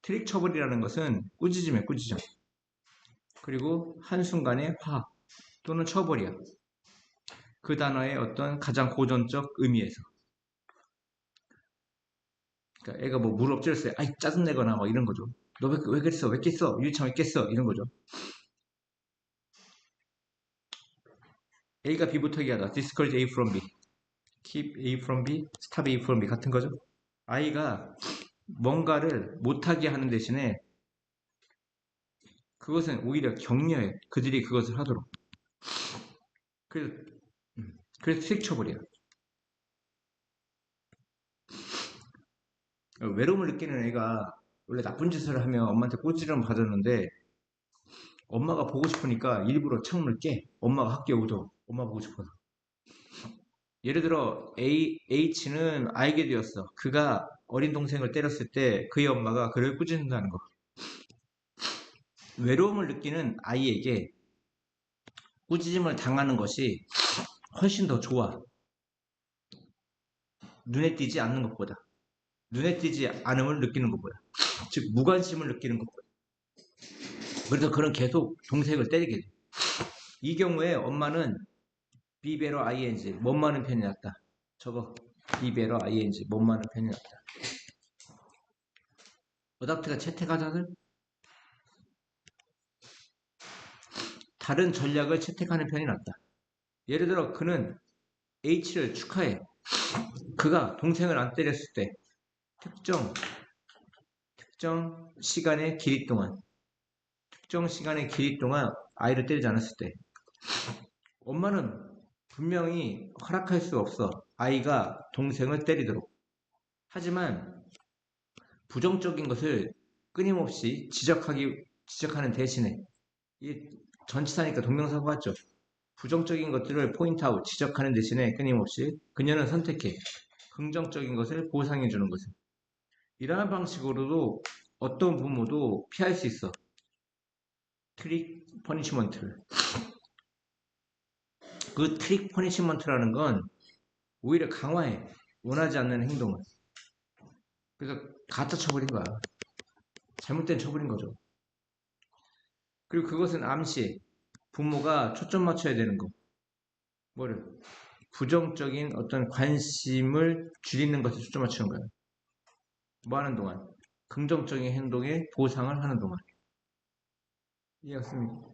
Speaker 1: 트릭 처벌이라는 것은 꾸짖음이야, 꾸짖음. 그리고 한순간의 화학 또는 처벌이야. 그 단어의 어떤 가장 고전적 의미에서. 그러니까 애가 뭐 물 엎질렀어요. 아이 짜증내거나 뭐 이런 거죠. 너 왜 그랬어? 왜 깼어? 유리창 왜 깼어? 이런 거죠. A가 B부터 얘기하다. discourage A from B. keep A from B, stop A from B 같은 거죠. 아이가 뭔가를 못하게 하는 대신에 그것은 오히려 격려해. 그들이 그것을 하도록. 그래서, 그래서 수익 처벌이야. 외로움을 느끼는 애가 원래 나쁜 짓을 하면 엄마한테 꼬지름 받았는데 엄마가 보고 싶으니까 일부러 창문을 깨. 엄마가 학교에 오도록. 엄마 보고 싶어서. 예를 들어 H는 알게 되었어. 그가 어린 동생을 때렸을 때 그의 엄마가 그를 꾸짖는다는 거. 외로움을 느끼는 아이에게 꾸짖음을 당하는 것이 훨씬 더 좋아. 눈에 띄지 않는 것보다. 눈에 띄지 않음을 느끼는 것보다. 즉 무관심을 느끼는 것보다. 그래서 그는 계속 동생을 때리게 돼. 이 경우에 엄마는 be better ing 못 많은 편이 낫다. 저거 be better ing 못 많은 편이 낫다. 어답트가 채택하자들 다른 전략을 채택하는 편이 낫다. 예를 들어 그는 H를 축하해. 그가 동생을 안 때렸을 때 특정 시간의 길이 동안 특정 시간의 길이 동안 아이를 때리지 않았을 때 엄마는 분명히 허락할 수 없어. 아이가 동생을 때리도록. 하지만 부정적인 것을 끊임없이 지적하는 대신에 이 전치사니까 동명사고 같죠. 부정적인 것들을 포인트아웃 지적하는 대신에 끊임없이 그녀는 선택해 긍정적인 것을 보상해 주는 것을. 이러한 방식으로도 어떤 부모도 피할 수 있어. 트릭 퍼니시먼트를. 그 트릭 퍼니시먼트라는 건 오히려 강화해. 원하지 않는 행동을. 그래서 가짜 처벌인 거야. 잘못된 처벌인 거죠. 그리고 그것은 암시. 부모가 초점 맞춰야 되는 거. 뭐를? 부정적인 어떤 관심을 줄이는 것에 초점 맞추는 거예요. 뭐 하는 동안? 긍정적인 행동에 보상을 하는 동안. 이해했습니까?